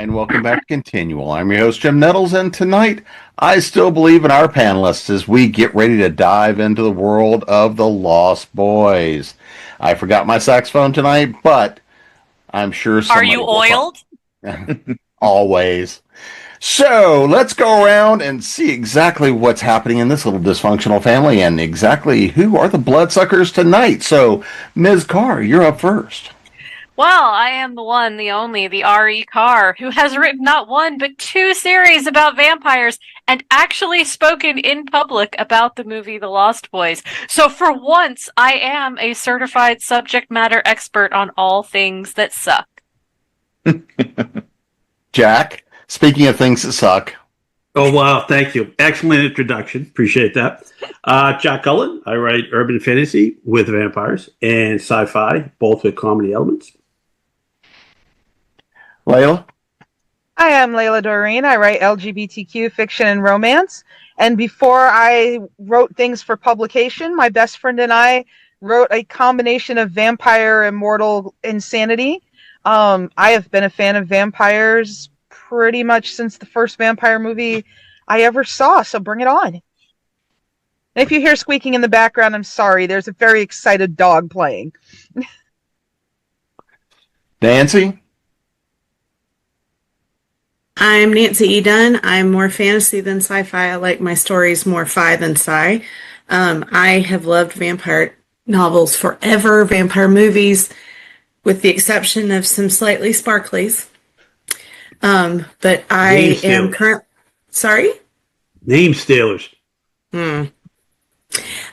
And welcome back to Continual. I'm your host, Jim Nettles, and tonight I still believe in our panelists as we get ready to dive into the world of the Lost Boys. I forgot my saxophone tonight, but I'm sure somebody Are you oiled? Always. So let's go around and see exactly what's happening in this little dysfunctional family and exactly who are the bloodsuckers tonight. So, Ms. Carr, you're up first. Well, I am the one, the only, the R.E. Carr, who has written not one, but two series about vampires and actually spoken in public about the movie The Lost Boys. So for once, I am a certified subject matter expert on all things that suck. Jack, speaking of things that suck. Oh, wow. Thank you. Excellent introduction. Appreciate that. Jack Cullen. I write urban fantasy with vampires and sci-fi, both with comedy elements. Layla? Hi, I'm Layla Dorine. I write LGBTQ fiction and romance. And before I wrote things for publication, my best friend and I wrote a combination of vampire and mortal insanity. I have been a fan of vampires pretty much since the first vampire movie I ever saw, so bring it on. And if you hear squeaking in the background, I'm sorry. There's a very excited dog playing. Nancy? I'm Nancy E. Dunne. I'm more fantasy than sci-fi. I like my stories more fi than sci. I have loved vampire novels forever, vampire movies, with the exception of some slightly sparklies. But I am Sorry? Name stealers. I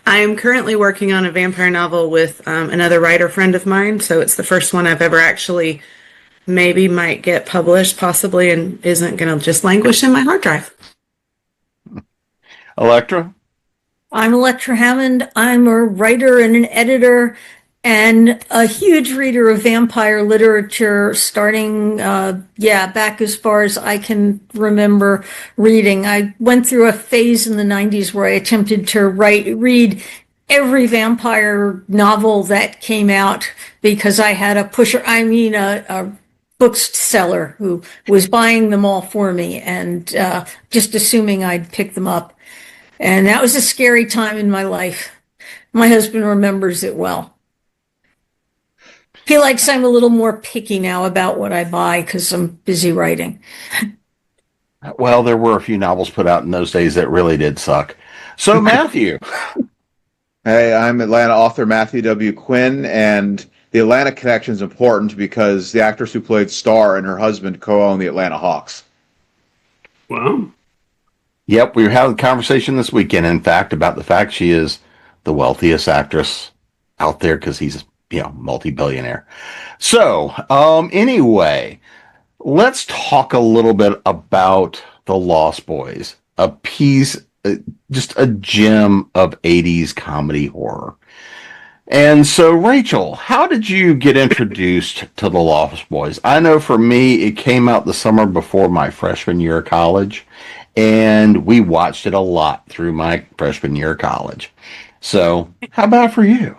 am currently working on a vampire novel with another writer friend of mine, so it's the first one I've ever actually maybe might get published, possibly, and isn't going to just languish in my hard drive. Elektra? I'm Elektra Hammond. I'm a writer and an editor and a huge reader of vampire literature, starting, back as far as I can remember reading. I went through a phase in the 90s where I attempted to read every vampire novel that came out because I had a bookseller who was buying them all for me and just assuming I'd pick them up. And that was a scary time in my life. My husband remembers it well. Feel like I'm a little more picky now about what I buy because I'm busy writing. Well, there were a few novels put out in those days that really did suck. So, Matthew. Hey, I'm Atlanta author Matthew W. Quinn, and the Atlanta connection is important because the actress who played Star and her husband co-own the Atlanta Hawks. Wow. Yep, we were having a conversation this weekend, in fact, about the fact she is the wealthiest actress out there because he's, multi-billionaire. So, anyway, let's talk a little bit about The Lost Boys, a piece, just a gem of 80s comedy horror. And so, Rachel, how did you get introduced to The Lost Boys? I know for me, it came out the summer before my freshman year of college, and we watched it a lot through my freshman year of college. So, how about for you?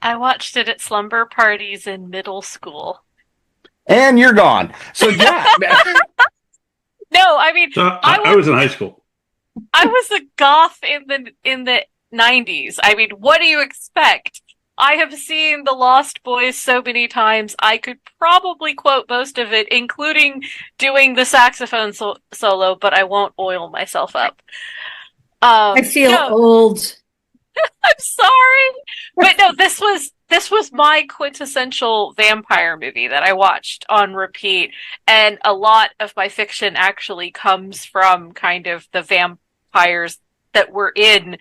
I watched it at slumber parties in middle school. And you're gone. So, Jack. No, I mean, I was in high school. I was a goth in the 90s. I mean, what do you expect? I have seen The Lost Boys so many times, I could probably quote most of it, including doing the saxophone solo, but I won't oil myself up. I feel old. I'm sorry. But no, this was my quintessential vampire movie that I watched on repeat. And a lot of my fiction actually comes from kind of the vampires that were in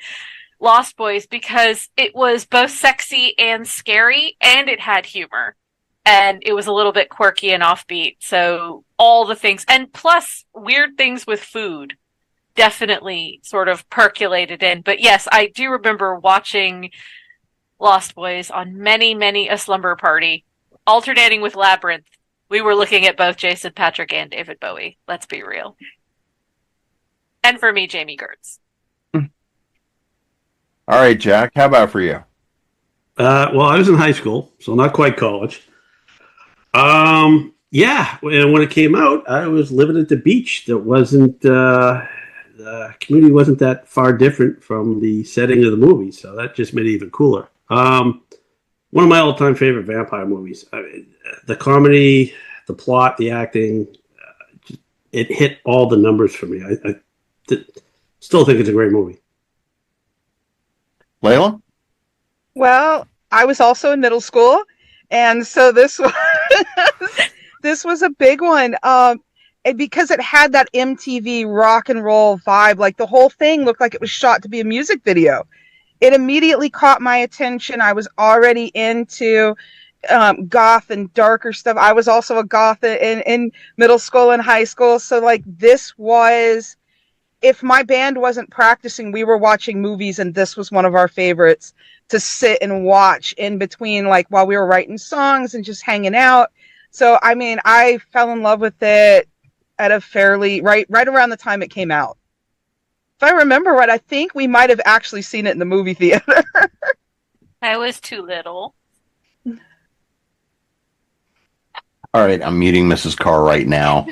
Lost Boys because it was both sexy and scary and it had humor. And it was a little bit quirky and offbeat. So all the things, and plus weird things with food definitely sort of percolated in. But yes, I do remember watching Lost Boys on many a slumber party, alternating with Labyrinth. We were looking at both Jason Patrick and David Bowie. Let's be real. And for me, Jamie Gertz. All right, Jack, how about for you? Well, I was in high school, so not quite college. Yeah, and when it came out, I was living at the beach. That wasn't the community wasn't that far different from the setting of the movie, so that just made it even cooler. One of my all-time favorite vampire movies. I mean, the comedy, the plot, the acting, it hit all the numbers for me. Still think it's a great movie. Layla? Well, I was also in middle school, and so this was this was a big one. And because it had that MTV rock and roll vibe, like the whole thing looked like it was shot to be a music video. It immediately caught my attention. I was already into goth and darker stuff. I was also a goth in middle school and high school. So like this was, if my band wasn't practicing, we were watching movies, and this was one of our favorites to sit and watch in between, like while we were writing songs and just hanging out. So I mean, I fell in love with it at a fairly right around the time it came out. If I remember right, I think we might have actually seen it in the movie theater. I was too little. All right, I'm muting Mrs. Carr right now.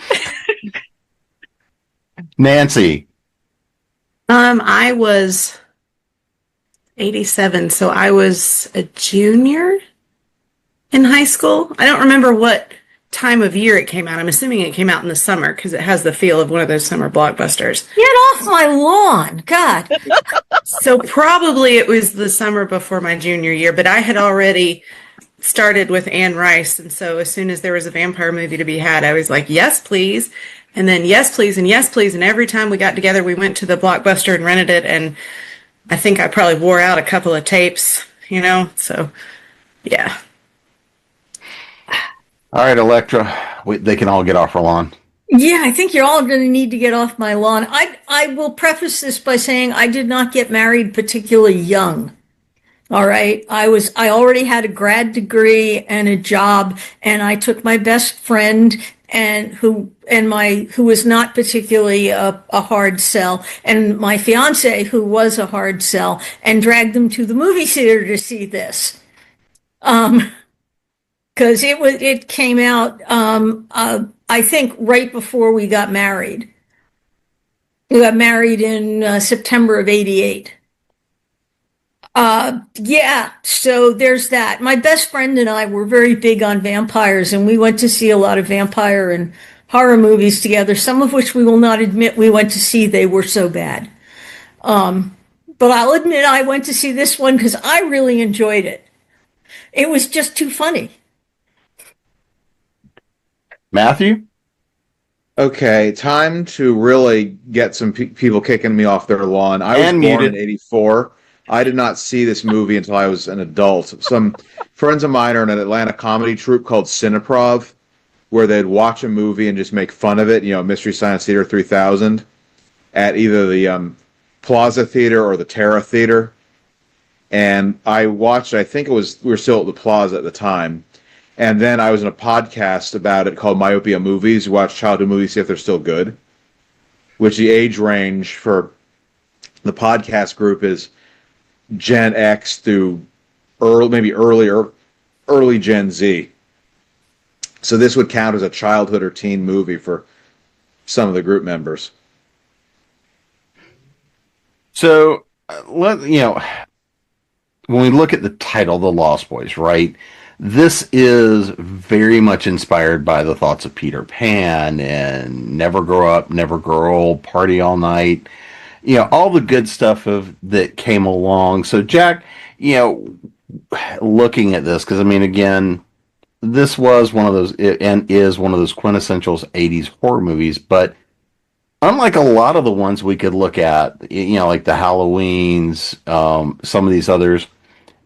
Nancy. I was 87, so I was a junior in high school. I don't remember what time of year it came out. I'm assuming it came out in the summer because it has the feel of one of those summer blockbusters. Get off my lawn. God. So probably it was the summer before my junior year, but I had already started with Anne Rice, and so as soon as there was a vampire movie to be had, I was like, yes, please. And then yes, please, and yes, please. And every time we got together, we went to the Blockbuster and rented it. And I think I probably wore out a couple of tapes, so yeah. All right, Elektra. They can all get off our lawn. Yeah, I think you're all going to need to get off my lawn. I will preface this by saying I did not get married particularly young. All right. I already had a grad degree and a job, and I took my best friend who was not particularly a hard sell, and my fiance, who was a hard sell, and dragged them to the movie theater to see this. Because it came out, I think, right before we got married. We got married in September of '88. Yeah, so there's that. My best friend and I were very big on vampires, and we went to see a lot of vampire and horror movies together, some of which we will not admit we went to see. They were so bad. But I'll admit I went to see this one because I really enjoyed it. It was just too funny. Matthew? Okay, time to really get some people kicking me off their lawn. I was born in '84. I did not see this movie until I was an adult. Some friends of mine are in an Atlanta comedy troupe called Cineprov, where they'd watch a movie and just make fun of it, Mystery Science Theater 3000, at either the Plaza Theater or the Terra Theater. And I watched, I think we were still at the Plaza at the time. And then I was in a podcast about it called Myopia Movies. You watch childhood movies, see if they're still good. Which the age range for the podcast group is Gen X through early Gen Z. So this would count as a childhood or teen movie for some of the group members. So, when we look at the title, The Lost Boys, right? This is very much inspired by the thoughts of Peter Pan and Never Grow Up, Never Grow Old, Party All Night. All the good stuff that came along. So, Jack, looking at this, because, again, this was one of those, and is one of those quintessential 80s horror movies, but unlike a lot of the ones we could look at, like the Halloweens, some of these others,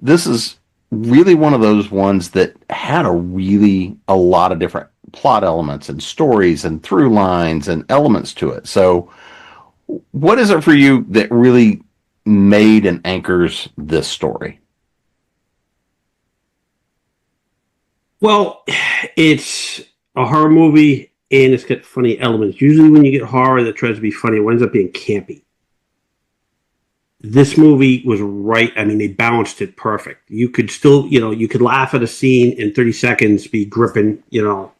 this is really one of those ones that had a lot of different plot elements and stories and through lines and elements to it. So what is it for you that really made and anchors this story? Well, it's a horror movie and it's got funny elements. Usually when you get horror that tries to be funny, it ends up being campy. This movie was right. They balanced it perfect. You could still, you could laugh at a scene in 30 seconds, be gripping,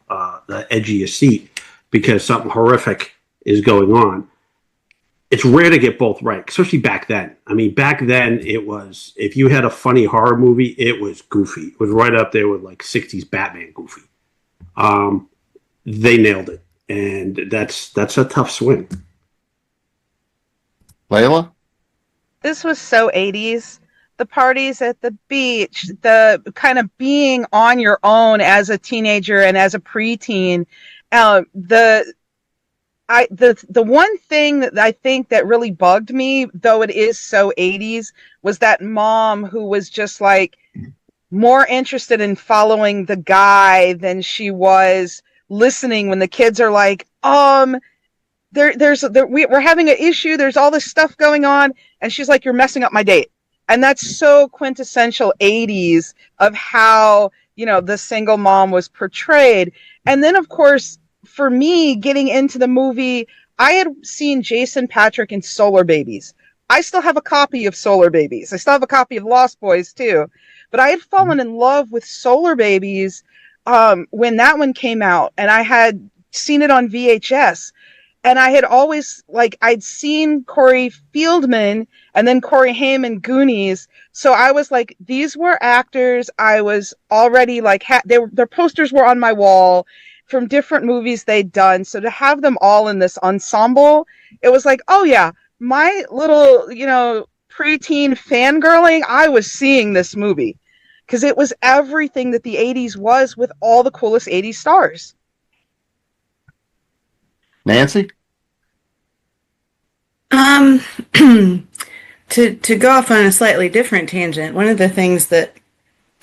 the edge of your seat because something horrific is going on. It's rare to get both right, especially back then. I mean, back then it was, if you had a funny horror movie, it was goofy. It was right up there with like 60s Batman goofy. They nailed it, and that's a tough swing. Layla? This was so 80s. The parties at the beach, the kind of being on your own as a teenager and as a preteen. The one thing that I think that really bugged me, though it is so 80s, was that mom who was just like more interested in following the guy than she was listening when the kids are like, we're having an issue. There's all this stuff going on. And she's like, you're messing up my date. And that's so quintessential 80s of how, the single mom was portrayed. And then, of course, for me, getting into the movie, I had seen Jason Patrick in Solar Babies. I still have a copy of Solar Babies. I still have a copy of Lost Boys, too. But I had fallen in love with Solar Babies when that one came out. And I had seen it on VHS. And I had always, I'd seen Corey Feldman and then Corey Haim in Goonies. So I was like, these were actors. I was already their posters were on my wall from different movies they'd done. So to have them all in this ensemble, it was like, oh yeah, my little, preteen fangirling, I was seeing this movie because it was everything that the 80s was with all the coolest 80s stars. Nancy? To go off on a slightly different tangent, one of the things that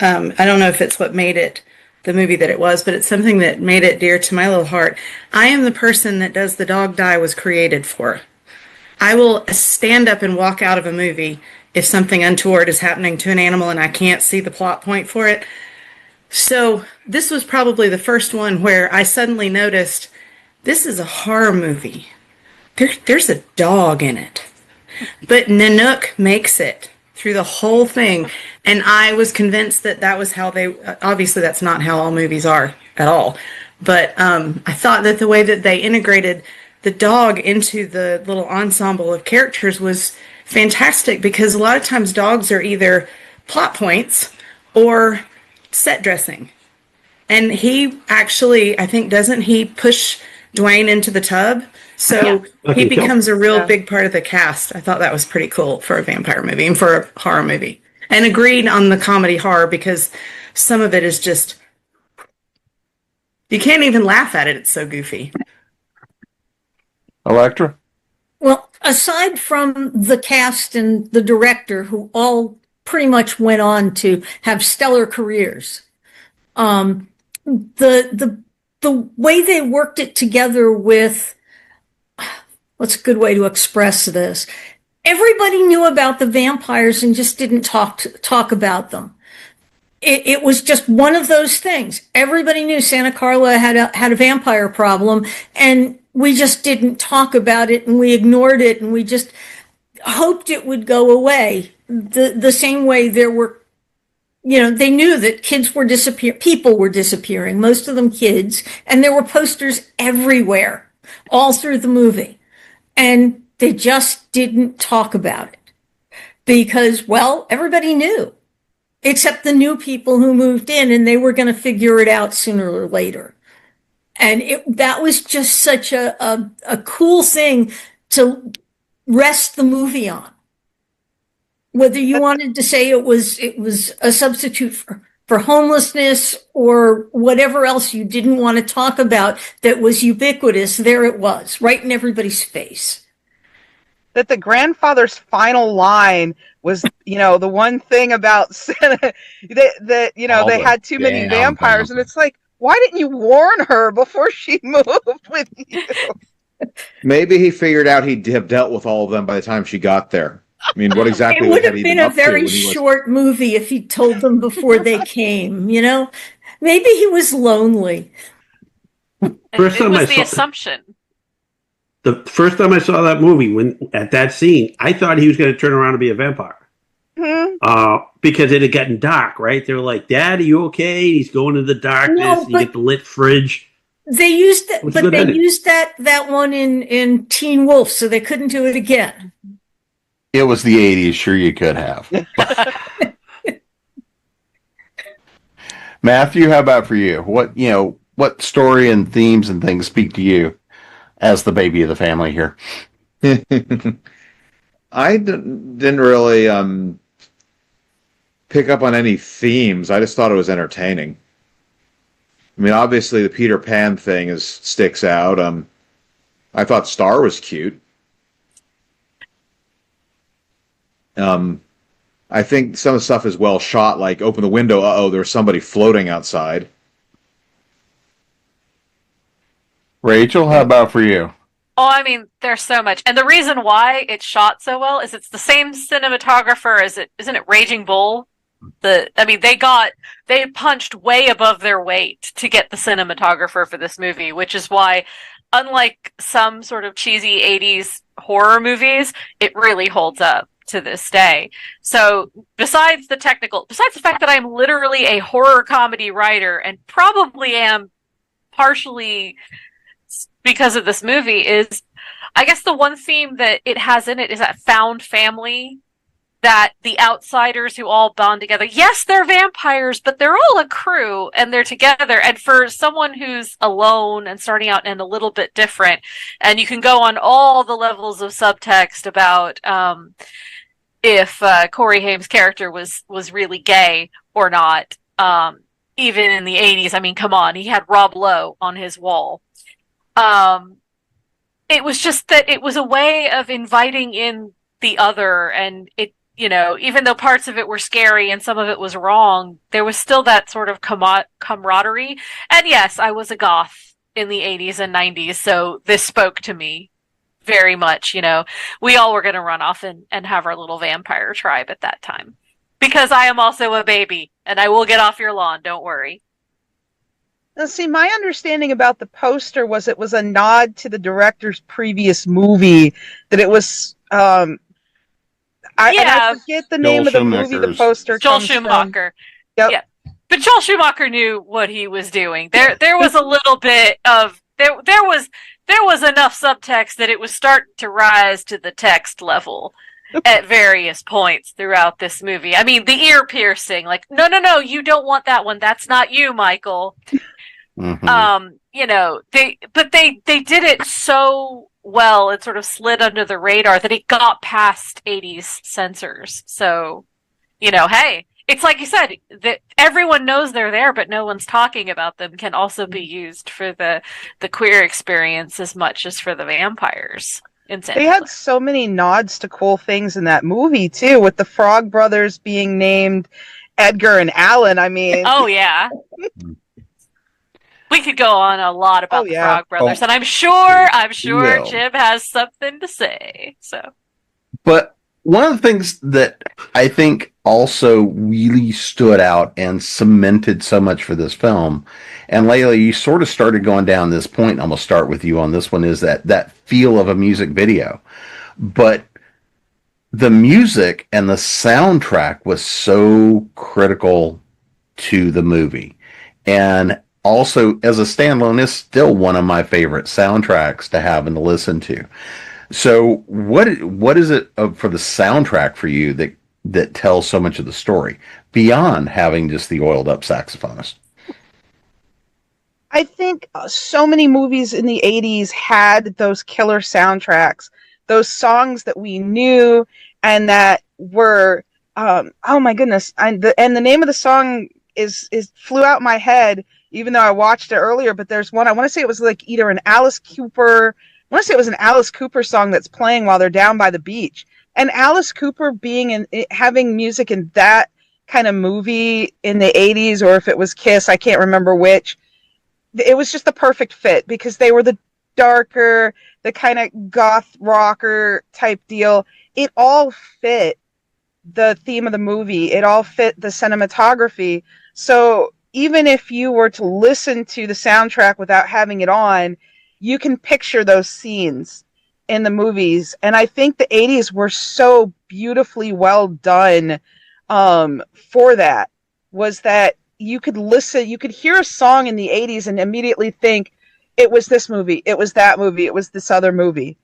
I don't know if it's what made it the movie that it was, but it's something that made it dear to my little heart. I am the person that does the dog die was created for. I will stand up and walk out of a movie if something untoward is happening to an animal and I can't see the plot point for it. So this was probably the first one where I suddenly noticed this is a horror movie. There's a dog in it. But Nanook makes it through the whole thing. And I was convinced that was how they... Obviously, that's not how all movies are at all. But I thought that the way that they integrated the dog into the little ensemble of characters was fantastic, because a lot of times dogs are either plot points or set dressing. And he actually, I think, doesn't he push Dwayne into the tub? So he becomes a real big part of the cast. I thought that was pretty cool for a vampire movie and for a horror movie. And agreed on the comedy horror, because some of it is just, you can't even laugh at it. It's so goofy. Elektra? Well, aside from the cast and the director, who all pretty much went on to have stellar careers, the way they worked it together with, what's a good way to express this? Everybody knew about the vampires and just didn't talk about them. It was just one of those things. Everybody knew Santa Carla had a vampire problem, and we just didn't talk about it, and we ignored it, and we just hoped it would go away. The same way there were, they knew that kids were disappearing, people were disappearing, most of them kids, and there were posters everywhere, all through the movie. And they just didn't talk about it because, well, everybody knew, except the new people who moved in, and they were going to figure it out sooner or later. And that was just such a cool thing to rest the movie on. Whether you wanted to say it was a substitute for homelessness or whatever else you didn't want to talk about that was ubiquitous, there it was, right in everybody's face. That the grandfather's final line was, the one thing about that they had too many vampires, and it's like, why didn't you warn her before she moved with you? Maybe he figured out he'd have dealt with all of them by the time she got there. I mean, what exactly it would have been a very short movie if he told them before they came, Maybe he was lonely. First time it was the assumption. The first time I saw that movie, when at that scene, I thought he was going to turn around and be a vampire. Mm-hmm. Because it had gotten dark, right? They were like, Dad, are you okay? He's going to the darkness. You get the lit fridge. They used that, Which is but good they edit. used that one in Teen Wolf, so they couldn't do it again. It was the 80s. Sure, you could have. Matthew, how about for you? What story and themes and things speak to you as the baby of the family here? I didn't really pick up on any themes. I just thought it was entertaining. I mean, obviously the Peter Pan thing sticks out. I thought Star was cute. I think some of the stuff is well shot, like open the window, uh-oh, there's somebody floating outside. Rachel, how about for you? Oh, I mean, there's so much. And the reason why it's shot so well is it's the same cinematographer as isn't it Raging Bull? They punched way above their weight to get the cinematographer for this movie, which is why, unlike some sort of cheesy 80s horror movies, it really holds up to this day. So besides the fact that I'm literally a horror comedy writer and probably am partially because of this movie, is I guess the one theme that it has in it is that found family, that the outsiders who all bond together. Yes, they're vampires, but they're all a crew and they're together. And for someone who's alone and starting out and a little bit different, and you can go on all the levels of subtext about if Corey Haim's character was really gay or not. Even in the 80s, I mean, come on, he had Rob Lowe on his wall. It was just that it was a way of inviting in the other, and it, even though parts of it were scary and some of it was wrong, there was still that sort of camaraderie. And yes, I was a goth in the 80s and 90s, so this spoke to me very much. We all were going to run off and have our little vampire tribe at that time. Because I am also a baby, and I will get off your lawn, don't worry. Now, see, my understanding about the poster was it was a nod to the director's previous movie, that it was, I forget the name of the movie the poster Joel comes Schumacher. From. Yep. Yeah. But Joel Schumacher knew what he was doing. There was a little bit of, there was enough subtext that it was starting to rise to the text level at various points throughout this movie. I mean, the ear piercing, like, no, you don't want that one. That's not you, Michael. Mm-hmm. They did it so well, it sort of slid under the radar that it got past 80s censors. So, hey, it's like you said, that everyone knows they're there, but no one's talking about them, can also be used for the queer experience as much as for the vampires. They had so many nods to cool things in that movie too, with the Frog Brothers being named Edgar and Alan. I mean, oh yeah, we could go on a lot about the Frog Brothers, and I'm sure Jim has something to say. So, but one of the things that I think also really stood out and cemented so much for this film, and Layla, you sort of started going down this point, and I'm going to start with you on this one, is that feel of a music video. But the music and the soundtrack was so critical to the movie. And also, as a standalone, is still one of my favorite soundtracks to have and to listen to. So what is it for the soundtrack for you that tells so much of the story beyond having just the oiled up saxophonist? I think so many movies in the 80s had those killer soundtracks, those songs that we knew and that were, oh my goodness. And the name of the song is flew out my head, even though I watched it earlier, but there's one, I want to say it was like either an Alice Cooper song that's playing while they're down by the beach. And Alice Cooper having music in that kind of movie in the 80s, or if it was Kiss, I can't remember which. It was just the perfect fit because they were the darker, the kind of goth rocker type deal. It all fit the theme of the movie. It all fit the cinematography. So even if you were to listen to the soundtrack without having it on, you can picture those scenes in the movies. And I think the 80s were so beautifully well done for that, was that you could hear a song in the 80s and immediately think, it was this movie, it was that movie, it was this other movie.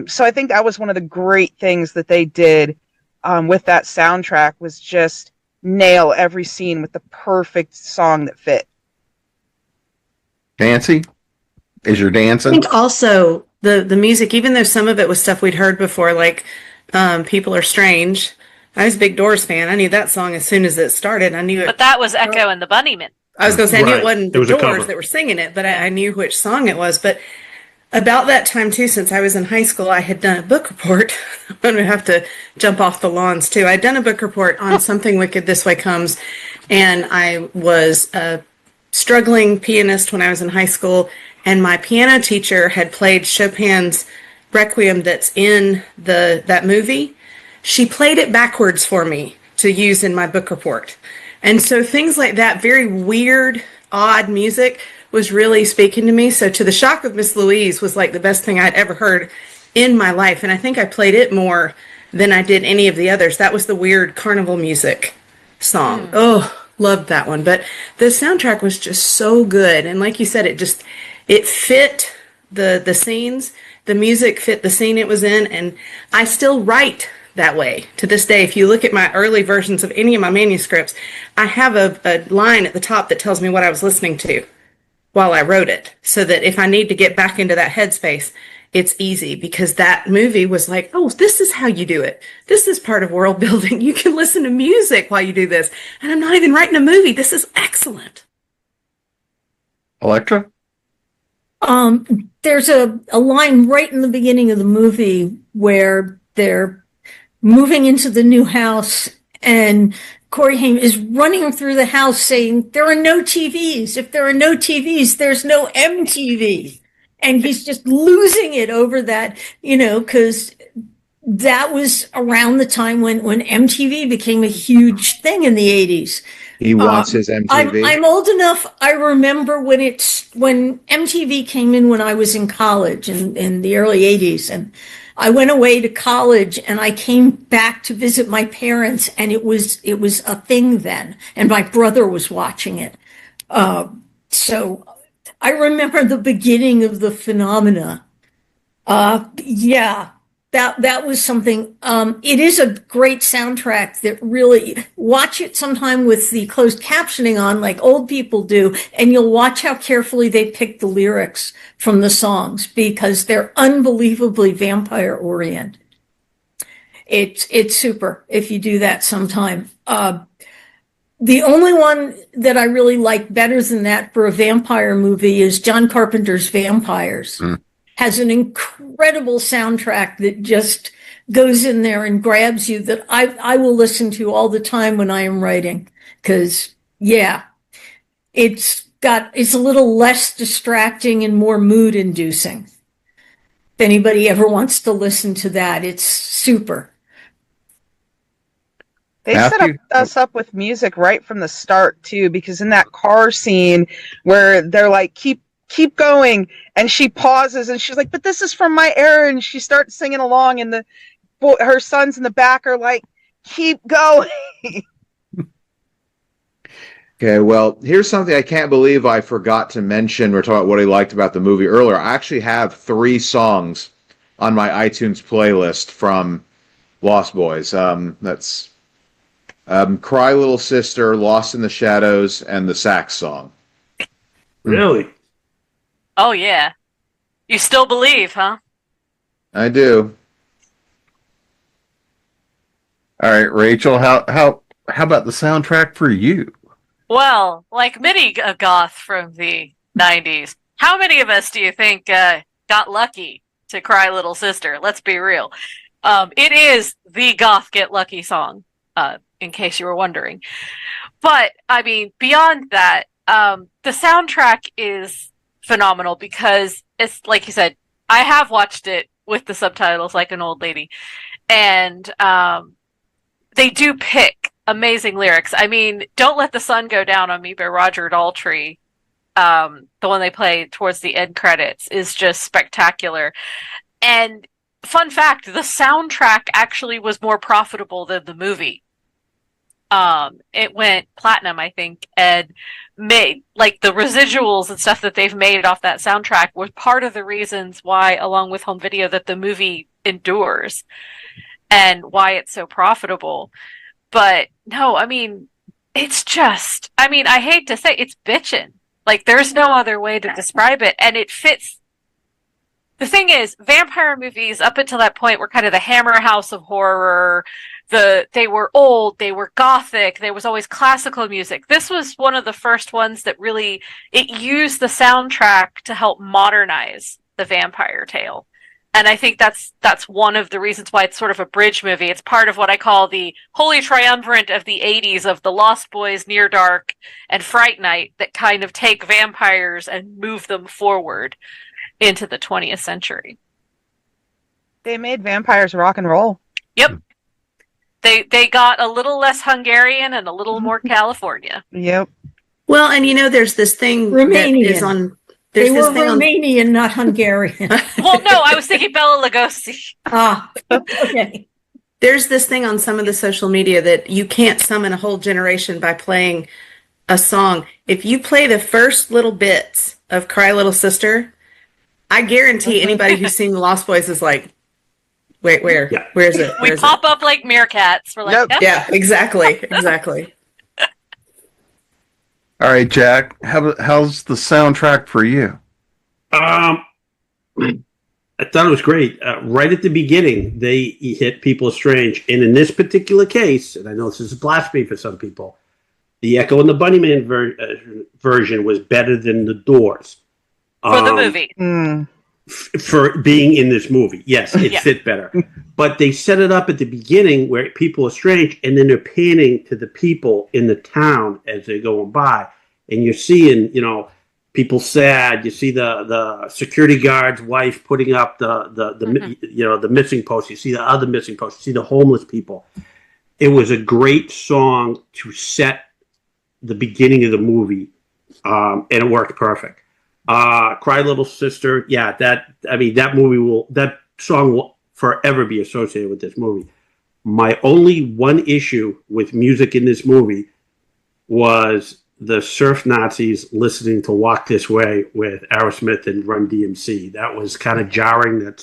So I think that was one of the great things that they did with that soundtrack, was just nail every scene with the perfect song that fit. Nancy, is your I dancing? think also the music, even though some of it was stuff we'd heard before, like People Are Strange. I was a big Doors fan. I knew that song as soon as it started. I knew it. But that was Echo and the Bunnymen. I was going to say, I knew it wasn't It was the a cover. Doors that were singing it, but I knew which song it was. But about that time, too, since I was in high school, I had done a book report. I'm going to have to jump off the lawns, too. I'd done a book report on Something Wicked This Way Comes, and I was a struggling pianist when I was in high school, and my piano teacher had played Chopin's Requiem that's in that movie. She played it backwards for me to use in my book report. And so things like that, very weird, odd music was really speaking to me. So To the Shock of Miss Louise was like the best thing I'd ever heard in my life. And I think I played it more than I did any of the others. That was the weird carnival music song. Oh, loved that one. But the soundtrack was just so good. And like you said, it fit the scenes. The music fit the scene it was in. And I still write that way to this day. If you look at my early versions of any of my manuscripts, I have a line at the top that tells me what I was listening to while I wrote it, so that if I need to get back into that headspace, it's easy, because that movie was like, oh, this is how you do it. This is part of world building. You can listen to music while you do this. And I'm not even writing a movie. This is excellent. Elektra? There's a line right in the beginning of the movie where they're moving into the new house, and Corey Haim is running through the house saying, there are no TVs. If there are no TVs, there's no MTV. And he's just losing it over that, because that was around the time when MTV became a huge thing in the 80s. He wants his MTV. I'm old enough. I remember when MTV came in when I was in college in the early 80s, and I went away to college, and I came back to visit my parents, and it was a thing then, and my brother was watching it. So I remember the beginning of the phenomena. That was something. It is a great soundtrack that really, watch it sometime with the closed captioning on, like old people do, and you'll watch how carefully they pick the lyrics from the songs, because they're unbelievably vampire oriented. It's super if you do that sometime. The only one that I really like better than that for a vampire movie is John Carpenter's Vampires. Has an incredible soundtrack that just goes in there and grabs you, that I will listen to all the time when I am writing. Because, it's a little less distracting and more mood inducing. If anybody ever wants to listen to that, it's super. They set us up with music right from the start too, because in that car scene where they're like, keep going, and she pauses and she's like, but this is from my era, and she starts singing along, and her sons in the back are like, keep going. Okay, well, here's something I can't believe I forgot to mention. We're talking about what I liked about the movie earlier. I actually have 3 songs on my iTunes playlist from Lost Boys. That's Cry Little Sister, Lost in the Shadows, and the sax song. Really? Oh, yeah. You still believe, huh? I do. All right, Rachel, how about the soundtrack for you? Well, like many a goth from the 90s, how many of us do you think got lucky to Cry Little Sister? Let's be real. It is the goth get lucky song, in case you were wondering. But, I mean, beyond that, the soundtrack is phenomenal, because it's, like you said, I have watched it with the subtitles like an old lady, and they do pick amazing lyrics. I mean, Don't Let the Sun Go Down on Me by Roger Daltrey, the one they play towards the end credits, is just spectacular. And fun fact, the soundtrack actually was more profitable than the movie. It went platinum, I think, and made like the residuals and stuff that they've made off that soundtrack was part of the reasons why, along with home video, that the movie endures and why it's so profitable. But no, I mean, it's just, I mean, I hate to say it's bitchin'. Like, there's no other way to describe it, and it fits. The thing is, vampire movies up until that point were kind of the Hammer House of horror. They were old, they were gothic, there was always classical music. This was one of the first ones that really, it used the soundtrack to help modernize the vampire tale. And I think that's one of the reasons why it's sort of a bridge movie. It's part of what I call the holy triumvirate of the 80s of The Lost Boys, Near Dark, and Fright Night that kind of take vampires and move them forward into the 20th century. They made vampires rock and roll. Yep. They got a little less Hungarian and a little more California. Yep. Well, and you know, there's this thing Romanian. that is on. They were Romanian, not Hungarian. Well, no, I was thinking Bela Lugosi. Okay. There's this thing on some of the social media that you can't summon a whole generation by playing a song. If you play the first little bits of Cry Little Sister, I guarantee anybody who's seen The Lost Boys is like, wait, where? Yeah. Where is it? We pop up like meerkats. We're like, Nope. Yeah, exactly. Exactly. All right, Jack, how's the soundtrack for you? I thought it was great. Right at the beginning, they hit People Strange. And in this particular case, and I know this is a blasphemy for some people, the Echo and the Bunnyman version was better than the Doors. For the movie. For being in this movie. Yes, it fit better. But they set it up at the beginning where people are strange, and then they're panning to the people in the town as they're going by. And you're seeing, you know, people sad. You see the security guard's wife putting up the missing post. You see the other missing post. You see the homeless people. It was a great song to set the beginning of the movie, and it worked perfect. Cry Little Sister, that song will forever be associated with this movie. My only one issue with music in this movie was the surf Nazis listening to Walk This Way with Aerosmith and Run DMC. That was kind of jarring. But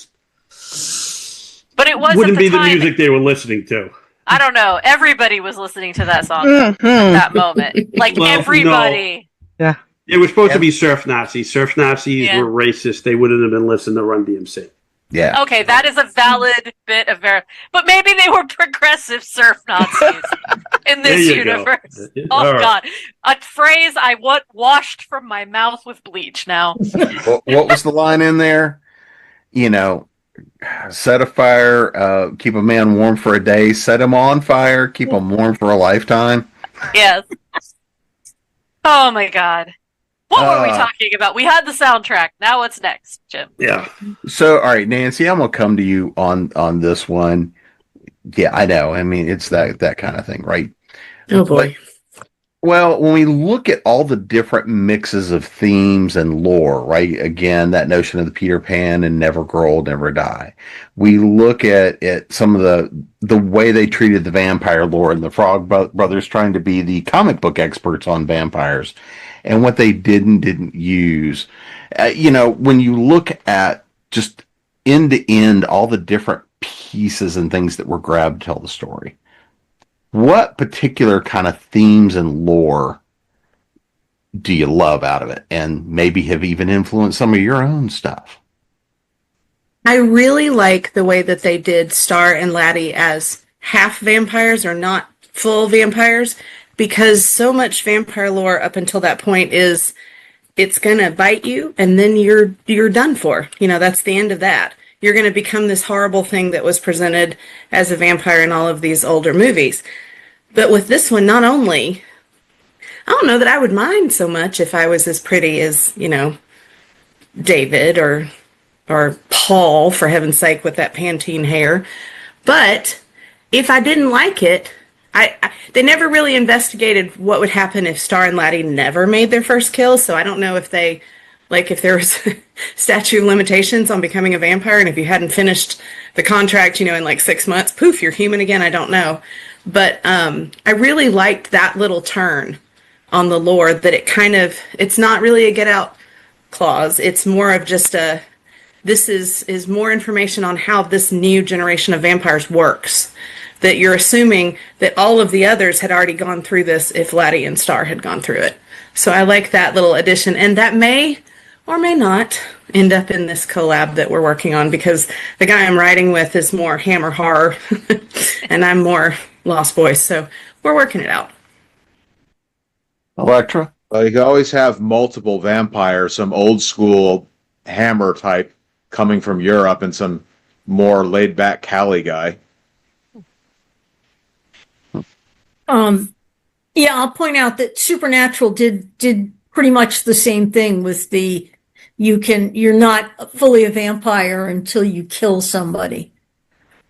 it wouldn't be the music they were listening to. I don't know. Everybody was listening to that song at that moment. Like, everybody. No. Yeah. It was supposed to be surf Nazis. Surf Nazis were racist. They wouldn't have been listening to Run DMC. Yeah. Okay, that is a valid bit of but maybe they were progressive surf Nazis in this universe. Oh, right. God. A phrase I washed from my mouth with bleach now. What was the line in there? You know, set a fire, keep a man warm for a day, set him on fire, keep him warm for a lifetime. Yes. Oh, my God. What were we talking about? We had the soundtrack. Now what's next, Jim? Yeah. So, all right, Nancy, I'm going to come to you on this one. Yeah, I know. I mean, it's that kind of thing, right? Oh, boy. Well, when we look at all the different mixes of themes and lore, right? Again, that notion of the Peter Pan and never grow old, never die. We look at some of the way they treated the vampire lore and the Frog Brothers trying to be the comic book experts on vampires. And what they didn't use. When you look at just end to end, all the different pieces and things that were grabbed to tell the story, what particular kind of themes and lore do you love out of it? And maybe have even influenced some of your own stuff? I really like the way that they did Star and Laddie as half vampires or not full vampires. Because so much vampire lore up until that point is it's going to bite you and then you're done for. You know, that's the end of that. You're going to become this horrible thing that was presented as a vampire in all of these older movies. But with this one, not only, I don't know that I would mind so much if I was as pretty as, you know, David or Paul, for heaven's sake, with that Pantene hair. But if I didn't like it, they never really investigated what would happen if Star and Laddie never made their first kill, so I don't know if if there was statute of limitations on becoming a vampire, and if you hadn't finished the contract, in 6 months, poof, you're human again, I don't know. But I really liked that little turn on the lore, that it's not really a get out clause. It's more of just this is more information on how this new generation of vampires works. That you're assuming that all of the others had already gone through this if Laddie and Star had gone through it. So I like that little addition, and that may or may not end up in this collab that we're working on, because the guy I'm writing with is more Hammer horror and I'm more Lost Boys, so we're working it out. Elektra? Well, you can always have multiple vampires, some old school Hammer type coming from Europe and some more laid back Cali guy. Yeah, I'll point out that Supernatural did pretty much the same thing with you're not fully a vampire until you kill somebody.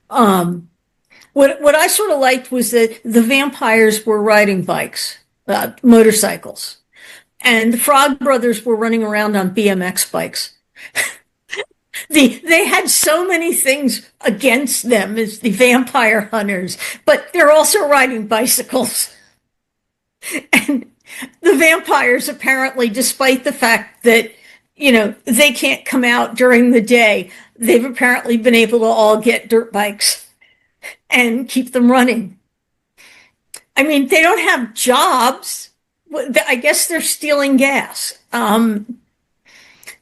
What I sort of liked was that the vampires were riding bikes, motorcycles, and the Frog Brothers were running around on BMX bikes. They had so many things against them as the vampire hunters, but they're also riding bicycles. And the vampires, apparently, despite the fact that, they can't come out during the day, they've apparently been able to all get dirt bikes and keep them running. I mean, they don't have jobs. I guess they're stealing gas.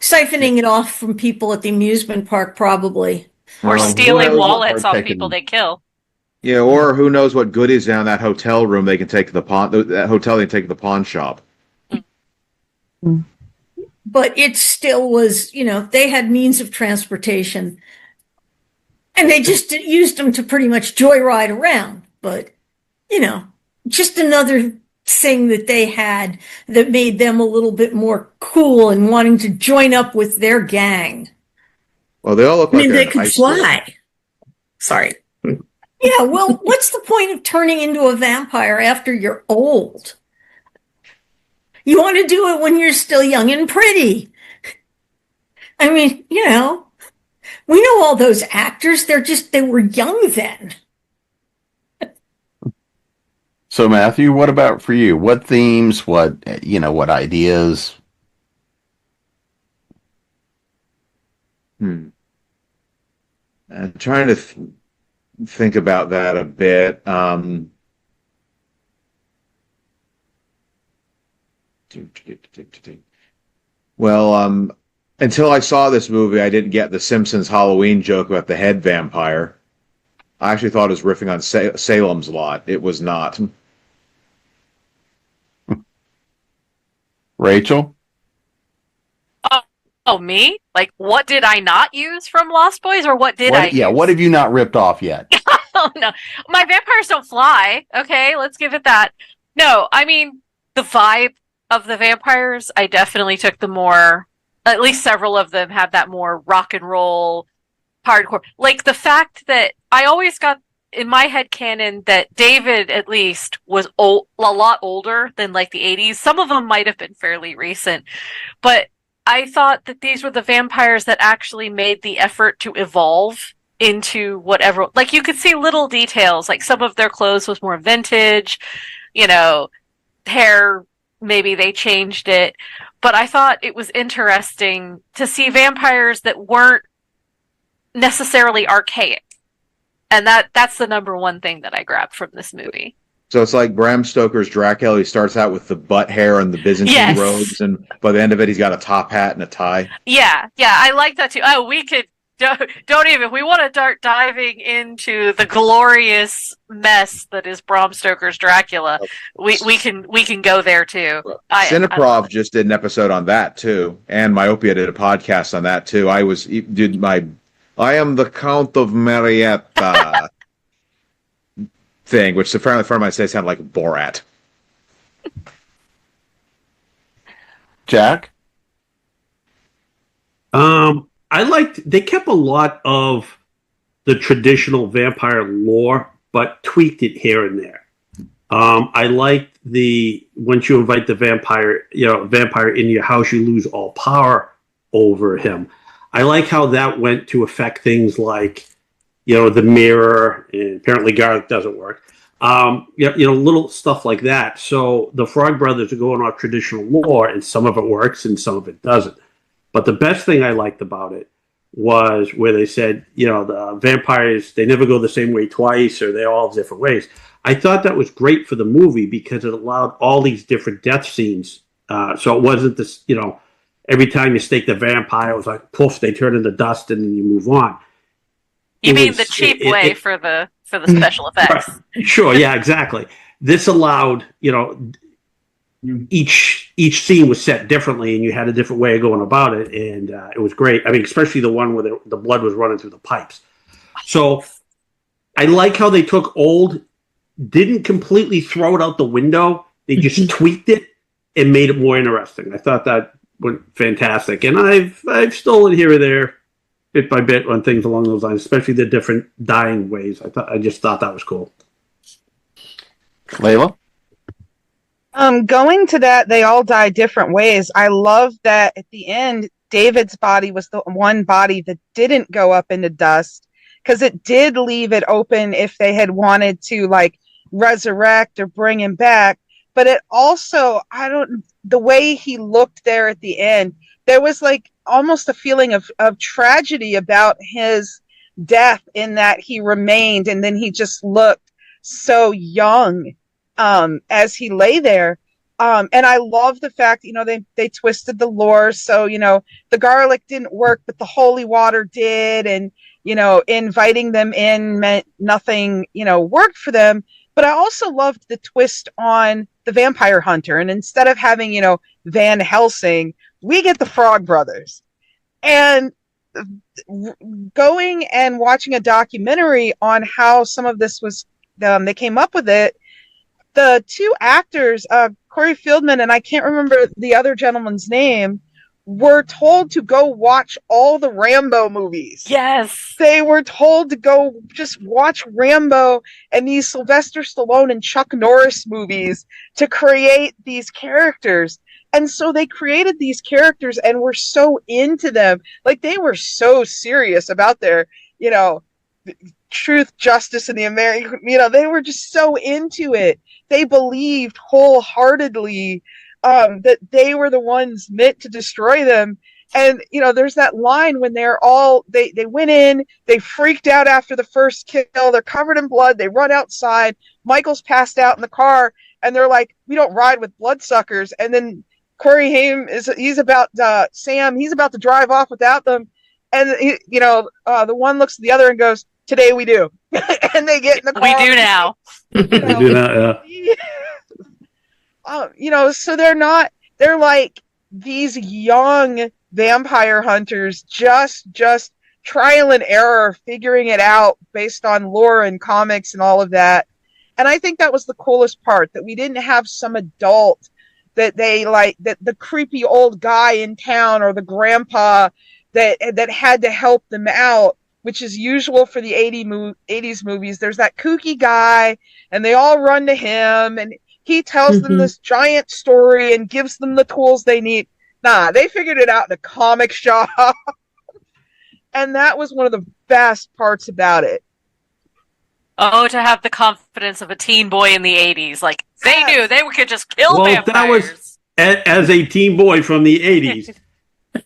Siphoning it off from people at the amusement park, probably. Or stealing wallets off people they kill. Yeah, or who knows what goodies down that hotel room they can take to the pawn. That hotel they can take to the pawn shop. But it still was, they had means of transportation, and they just used them to pretty much joyride around. But, just another thing that they had that made them a little bit more cool and wanting to join up with their gang. Well, they all look like they could fly. Sorry. Yeah, well, what's the point of turning into a vampire after you're old? You want to do it when you're still young and pretty. I mean, we know all those actors. They were young then. So, Matthew, what about for you? What themes, what ideas? I'm trying to think about that a bit. Well, until I saw this movie, I didn't get the Simpsons Halloween joke about the head vampire. I actually thought it was riffing on Salem's Lot. It was not. Rachel? Oh, me? Like, what did I not use from Lost Boys, or what did I use? Yeah, what have you not ripped off yet? Oh, no. My vampires don't fly. Okay, let's give it that. No, I mean, the vibe of the vampires, I definitely took the more, at least several of them have that more rock and roll, hardcore. Like, the fact that I always got in my head canon that David, at least, was a lot older than, like, the 80s. Some of them might have been fairly recent, but I thought that these were the vampires that actually made the effort to evolve into whatever. Like, you could see little details, like some of their clothes was more vintage, hair, maybe they changed it. But I thought it was interesting to see vampires that weren't necessarily archaic. And that's the number one thing that I grabbed from this movie. So it's like Bram Stoker's Dracula. He starts out with the butt hair and the Byzantine robes, and by the end of it, he's got a top hat and a tie. Yeah, I like that too. Oh, we could don't even. We want to start diving into the glorious mess that is Bram Stoker's Dracula. We can go there too. Cineprov just did an episode on that too, and Myopia did a podcast on that too. I am the Count of Marietta. Thing, which the friend of mine says sounded like Borat. Jack? They kept a lot of the traditional vampire lore, but tweaked it here and there. I liked once you invite the vampire into your house, you lose all power over him. I like how that went to affect things like, the mirror, and apparently garlic doesn't work. Little stuff like that. So the Frog Brothers are going off traditional lore, and some of it works and some of it doesn't. But the best thing I liked about it was where they said, the vampires, they never go the same way twice, or they all different ways. I thought that was great for the movie because it allowed all these different death scenes. So it wasn't this, every time you stake the vampire, it was like, poof, they turn into dust and then you move on. You mean the cheap way for the special effects? Right. Sure, yeah, exactly. This allowed, each scene was set differently, and you had a different way of going about it, and it was great. I mean, especially the one where the blood was running through the pipes. So I like how they took old, didn't completely throw it out the window. They just tweaked it and made it more interesting. I thought that went fantastic, and I've stolen here or there, bit by bit, on things along those lines, especially the different dying ways. I just thought that was cool. Layla? Going to that, they all die different ways. I love that at the end, David's body was the one body that didn't go up into dust, because it did leave it open if they had wanted to resurrect or bring him back. But it also, the way he looked there at the end, there was almost a feeling of tragedy about his death, in that he remained, and then he just looked so young as he lay there. And I love the fact, they twisted the lore. So, the garlic didn't work, but the holy water did. And, inviting them in meant nothing, worked for them. But I also loved the twist on the vampire hunter. And instead of having, Van Helsing, we get the Frog Brothers. And going and watching a documentary on how some of this was, they came up with it. The two actors, Corey Feldman, and I can't remember the other gentleman's name, were told to go watch all the Rambo movies. Yes. They were told to go just watch Rambo and these Sylvester Stallone and Chuck Norris movies to create these characters. And so they created these characters and were so into them. They were so serious about their, truth, justice, and the American, they were just so into it. They believed wholeheartedly that they were the ones meant to destroy them. And, there's that line when they're all, they went in, they freaked out after the first kill, they're covered in blood, they run outside, Michael's passed out in the car, and they're like, we don't ride with bloodsuckers. And then Corey Haim he's about to drive off without them. And, the one looks at the other and goes, today we do. And they get in the car. We do now. We do now, yeah. So they're like these young vampire hunters, just trial and error, figuring it out based on lore and comics and all of that. And I think that was the coolest part, that we didn't have some adult that that the creepy old guy in town, or the grandpa that had to help them out, which is usual for the 80s movies. There's that kooky guy, and they all run to him, and he tells them this giant story and gives them the tools they need. Nah, they figured it out in a comic shop. And that was one of the best parts about it. Oh, to have the confidence of a teen boy in the 80s. They knew they could just kill vampires. That was, as a teen boy from the 80s,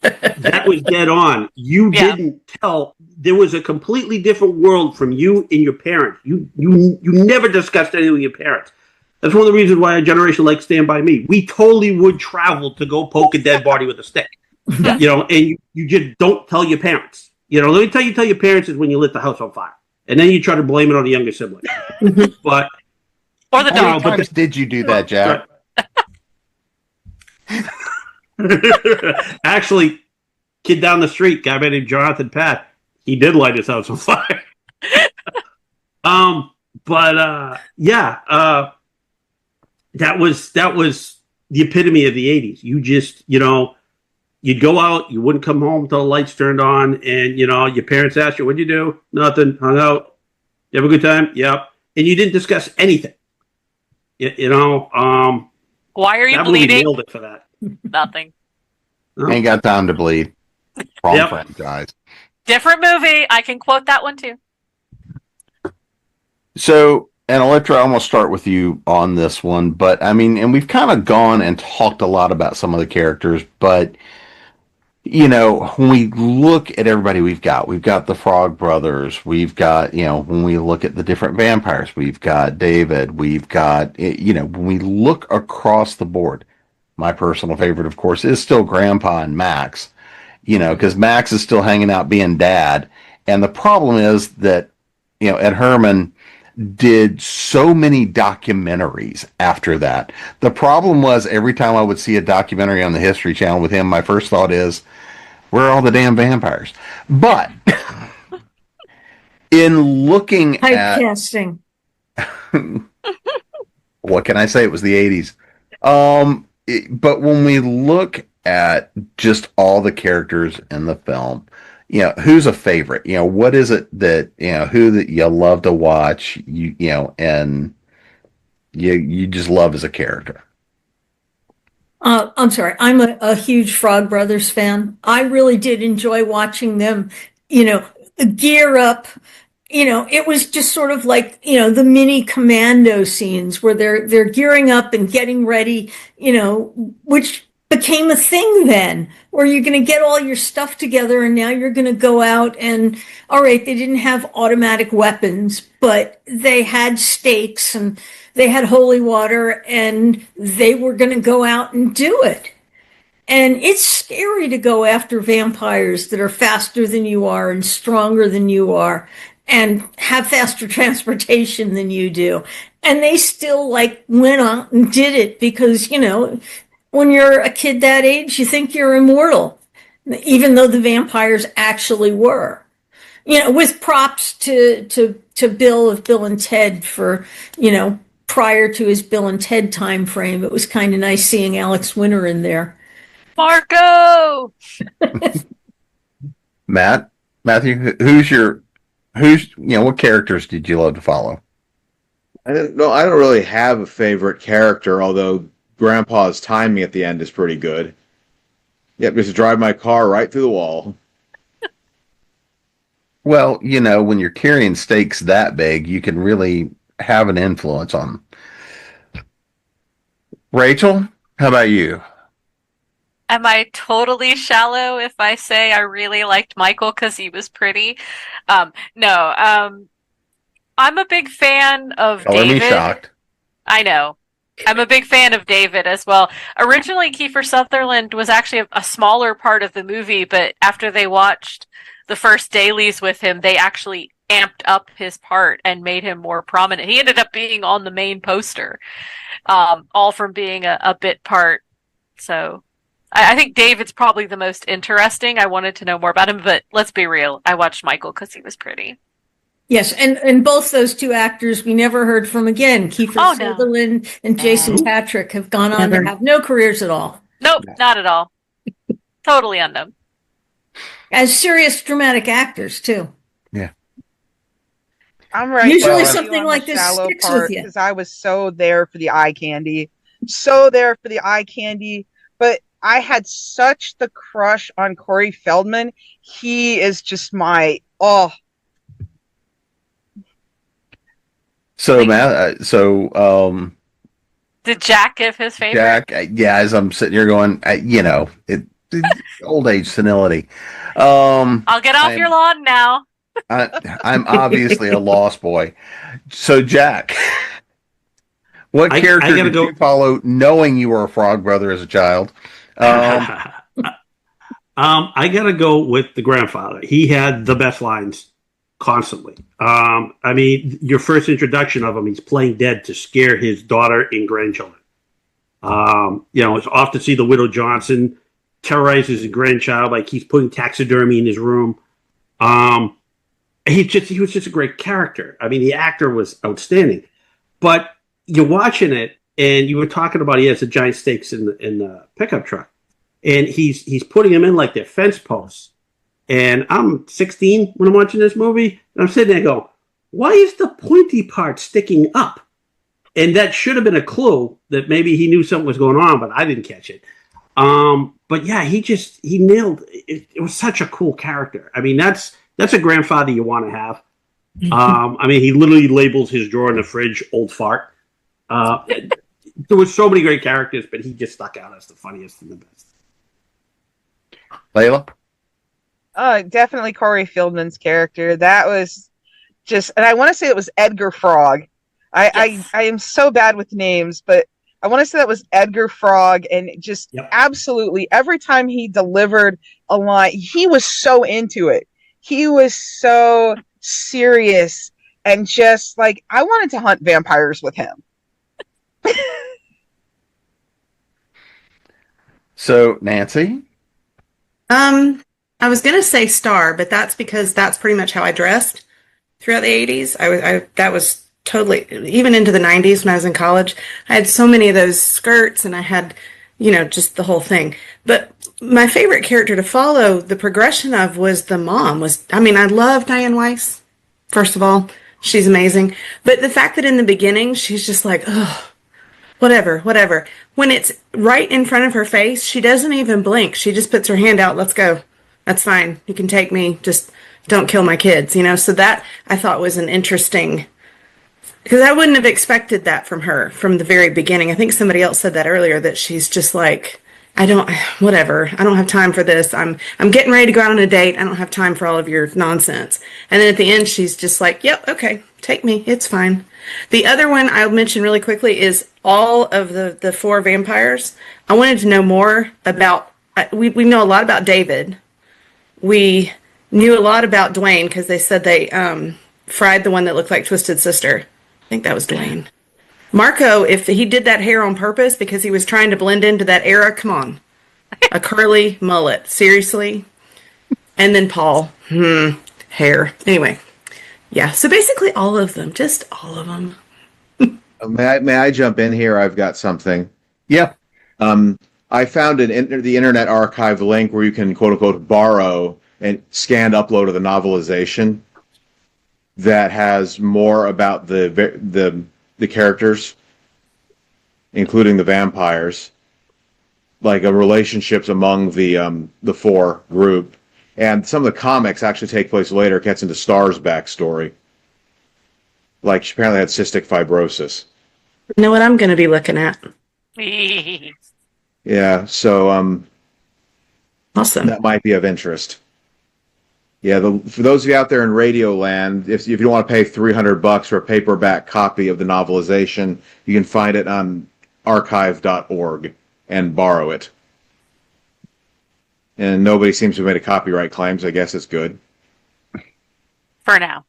that was dead on. You didn't tell. There was a completely different world from you and your parents. You never discussed anything with your parents. That's one of the reasons why a generation like Stand By Me. We totally would travel to go poke a dead body with a stick. And you just don't tell your parents. The only time you tell your parents is when you lit the house on fire. And then you try to blame it on the younger sibling. But or the dog. How many times did you do that, Jack? Actually, kid down the street, guy named Jonathan Pat, he did light his house on fire. That was the epitome of the 80s. You just, you'd go out, you wouldn't come home until the lights turned on, and, your parents asked you, what'd you do? Nothing, hung out. You have a good time? Yep. And you didn't discuss anything. Why are you that bleeding? Movie nailed it for that. Nothing. Ain't got time to bleed. Wrong franchise. Different movie. I can quote that one too. So And Elektra, I'm going to start with you on this one, but I mean, and we've kind of gone and talked a lot about some of the characters, but when we look at everybody we've got the Frog Brothers, we've got, when we look at the different vampires, we've got David, we've got, when we look across the board, my personal favorite, of course, is still Grandpa and Max, because Max is still hanging out being dad. And the problem is that, Ed Herman did so many documentaries after that. The problem was every time I would see a documentary on the History Channel with him, my first thought is, where are all the damn vampires? But in looking Typecasting. What can I say? It was the 80s. But when we look at just all the characters in the film, who's a favorite? What is it that, who that you love to watch, and you just love as a character? I'm sorry. I'm a huge Frog Brothers fan. I really did enjoy watching them, gear up. It was just sort of like, the mini commando scenes where they're gearing up and getting ready, which became a thing then, where you're going to get all your stuff together and now you're going to go out and, all right, they didn't have automatic weapons, but they had stakes and they had holy water and they were going to go out and do it. And it's scary to go after vampires that are faster than you are and stronger than you are and have faster transportation than you do. And they still went out and did it because, when you're a kid that age, you think you're immortal, even though the vampires actually were. With props to Bill of Bill and Ted for, prior to his Bill and Ted time frame. It was kind of nice seeing Alex Winter in there. Marco! Matthew, what characters did you love to follow? I don't really have a favorite character, although Grandpa's timing at the end is pretty good. Yep, just drive my car right through the wall. Well, when you're carrying stakes that big, you can really have an influence on them. Rachel, how about you? Am I totally shallow if I say I really liked Michael because he was pretty? No. I'm a big fan of Color David. Me shocked. I know. I'm a big fan of David as well. Originally, Kiefer Sutherland was actually a smaller part of the movie, but after they watched the first dailies with him, they actually amped up his part and made him more prominent. He ended up being on the main poster, all from being a bit part. So I think David's probably the most interesting. I wanted to know more about him, but let's be real. I watched Michael because he was pretty. Yes, and both those two actors we never heard from again. Kiefer Sutherland and Jason Patrick have gone on to have no careers at all. Nope, not at all. Totally unknown. As serious dramatic actors, too. Yeah. I'm right. Usually something like this sticks with you. Because I was so there for the eye candy. So there for the eye candy. But I had such the crush on Corey Feldman. He is just my, So, Matt, did Jack give his favorite? Jack, as I'm sitting here going, old age senility. I'll get off your lawn now. I'm obviously a lost boy. So, Jack, what character did you follow knowing you were a Frog Brother as a child? I gotta go with the grandfather. He had the best lines constantly. I mean, your first introduction of him, he's playing dead to scare his daughter and grandchildren. It's off to see the widow Johnson terrorizes his grandchild like he's putting taxidermy in his room. He was just a great character. I mean, the actor was outstanding. But you're watching it, and you were talking about he has the giant stakes in the pickup truck, and he's putting them in like they're fence posts. And I'm 16 when I'm watching this movie, and I'm sitting there going, why is the pointy part sticking up? And that should have been a clue that maybe he knew something was going on, but I didn't catch it. But yeah, he nailed it. It was such a cool character. I mean, that's a grandfather you want to have. I mean, he literally labels his drawer in the fridge "old fart." There was so many great characters, but he just stuck out as the funniest and the best. Layla? Definitely Corey Feldman's character. That was just, and I want to say it was Edgar Frog. I am so bad with names, but I want to say that was Edgar Frog, and just absolutely every time he delivered a line, he was so into it. He was so serious, and just like, I wanted to hunt vampires with him. So, Nancy? I was gonna say Star, but that's because that's pretty much how I dressed throughout the 80s. That was totally, even into the 90s when I was in college. I had so many of those skirts, and I had, just the whole thing. But my favorite character to follow the progression of was the mom. I love Diane Weiss. First of all, she's amazing. But the fact that in the beginning she's just like, oh, whatever. When it's right in front of her face, she doesn't even blink. She just puts her hand out. Let's go. That's fine. You can take me. Just don't kill my kids, So that I thought was an interesting, because I wouldn't have expected that from her from the very beginning. I think somebody else said that earlier, that she's just like, whatever. I don't have time for this. I'm getting ready to go out on a date. I don't have time for all of your nonsense. And then at the end, she's just like, yep, okay, take me. It's fine. The other one I'll mention really quickly is all of the 4 vampires. I wanted to know more about, we know a lot about David. We knew a lot about Dwayne because they said they fried the one that looked like Twisted Sister. I think that was Dwayne. Marco, if he did that hair on purpose because he was trying to blend into that era, come on. A curly mullet. Seriously? And then Paul. Hair. Anyway. Yeah, so basically all of them. Just all of them. May I jump in here? I've got something. Yeah. I found the Internet Archive link where you can, quote unquote, borrow and scanned upload of the novelization that has more about the characters, including the vampires, like relationships among the 4 group. And some of the comics actually take place later. It gets into Star's backstory. Like, she apparently had cystic fibrosis. You know what I'm going to be looking at? Yeah, so awesome. That might be of interest. Yeah, for those of you out there in Radio Land, if you don't want to pay $300 for a paperback copy of the novelization, you can find it on archive.org and borrow it. And nobody seems to have made a copyright claim, so I guess it's good. For now.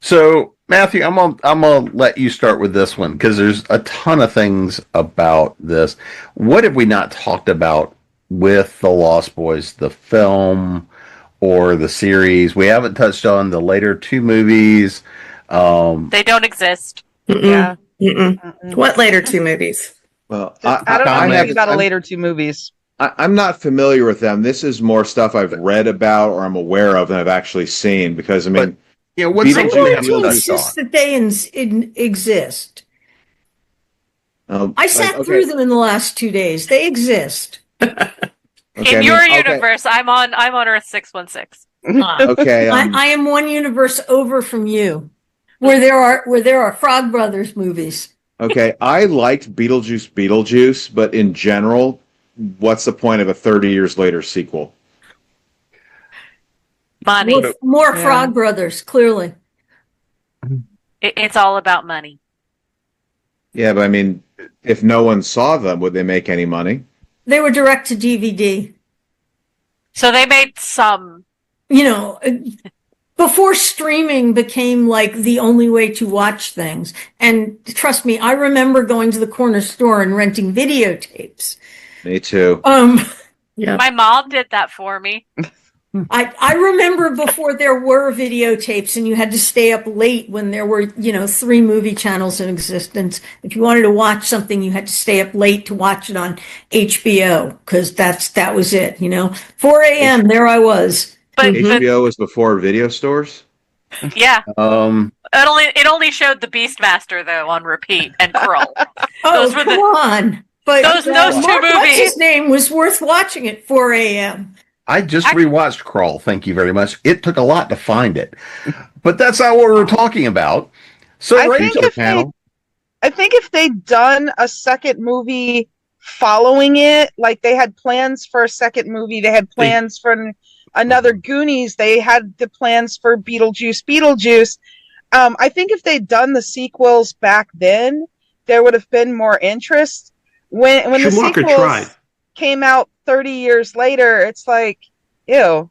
So, Matthew, I'm gonna let you start with this one because there's a ton of things about this. What have we not talked about with the Lost Boys, the film or the series? We haven't touched on the later 2 movies. They don't exist. Yeah. What later 2 movies? Well, I don't know anything about the later 2 movies. I'm not familiar with them. This is more stuff I've read about or I'm aware of than I've actually seen because, what's something we haven't touched on? That they exist. I sat through them in the last 2 days. They exist. In your universe, I'm on Earth 616. Okay. I am one universe over from you, where there are Frog Brothers movies. Okay, I liked Beetlejuice, but in general, what's the point of a 30 years later sequel? Money. More Frog Brothers, clearly. It's all about money. Yeah, but if no one saw them, would they make any money? They were direct to DVD. So they made some. Before streaming became like the only way to watch things. And trust me, I remember going to the corner store and renting videotapes. Me too. Yeah. My mom did that for me. I remember before there were videotapes and you had to stay up late when there were, 3 movie channels in existence. If you wanted to watch something, you had to stay up late to watch it on HBO because that was it, 4 a.m. there I was. But HBO was before video stores? Yeah. It only showed The Beastmaster though on repeat and Krull. Come on. But those 2 Mark, movies. What's his name was worth watching at 4 a.m. I just rewatched Crawl. Thank you very much. It took a lot to find it, but that's not what we're talking about. So, I think if they'd done a second movie following it, like they had plans for a second movie, they had plans for another Goonies, they had the plans for Beetlejuice. I think if they'd done the sequels back then, there would have been more interest. When the sequels came out 30 years later, it's like, ew.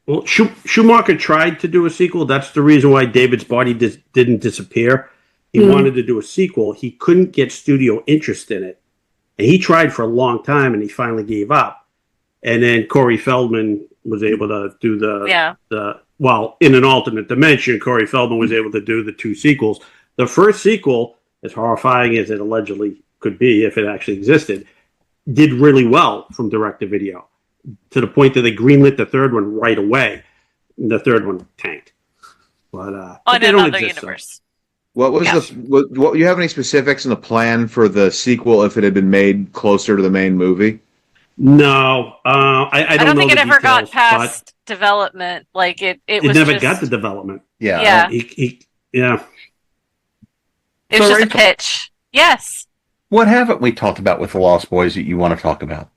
Well, Schumacher tried to do a sequel. That's the reason why David's Body didn't disappear. He wanted to do a sequel. He couldn't get studio interest in it. And he tried for a long time, and he finally gave up. And then Corey Feldman was able to do in an alternate dimension, Corey Feldman was able to do the 2 sequels. The first sequel, as horrifying as it allegedly could be if it actually existed, did really well from direct-to-video, to the point that they greenlit the third one right away. The third one tanked. But on another universe. So. What was what you have any specifics in the plan for the sequel if it had been made closer to the main movie? No, I don't think know it ever got past development. Like it was never just... got to development. Yeah. It was just a pitch. Yes. What haven't we talked about with the Lost Boys that you want to talk about?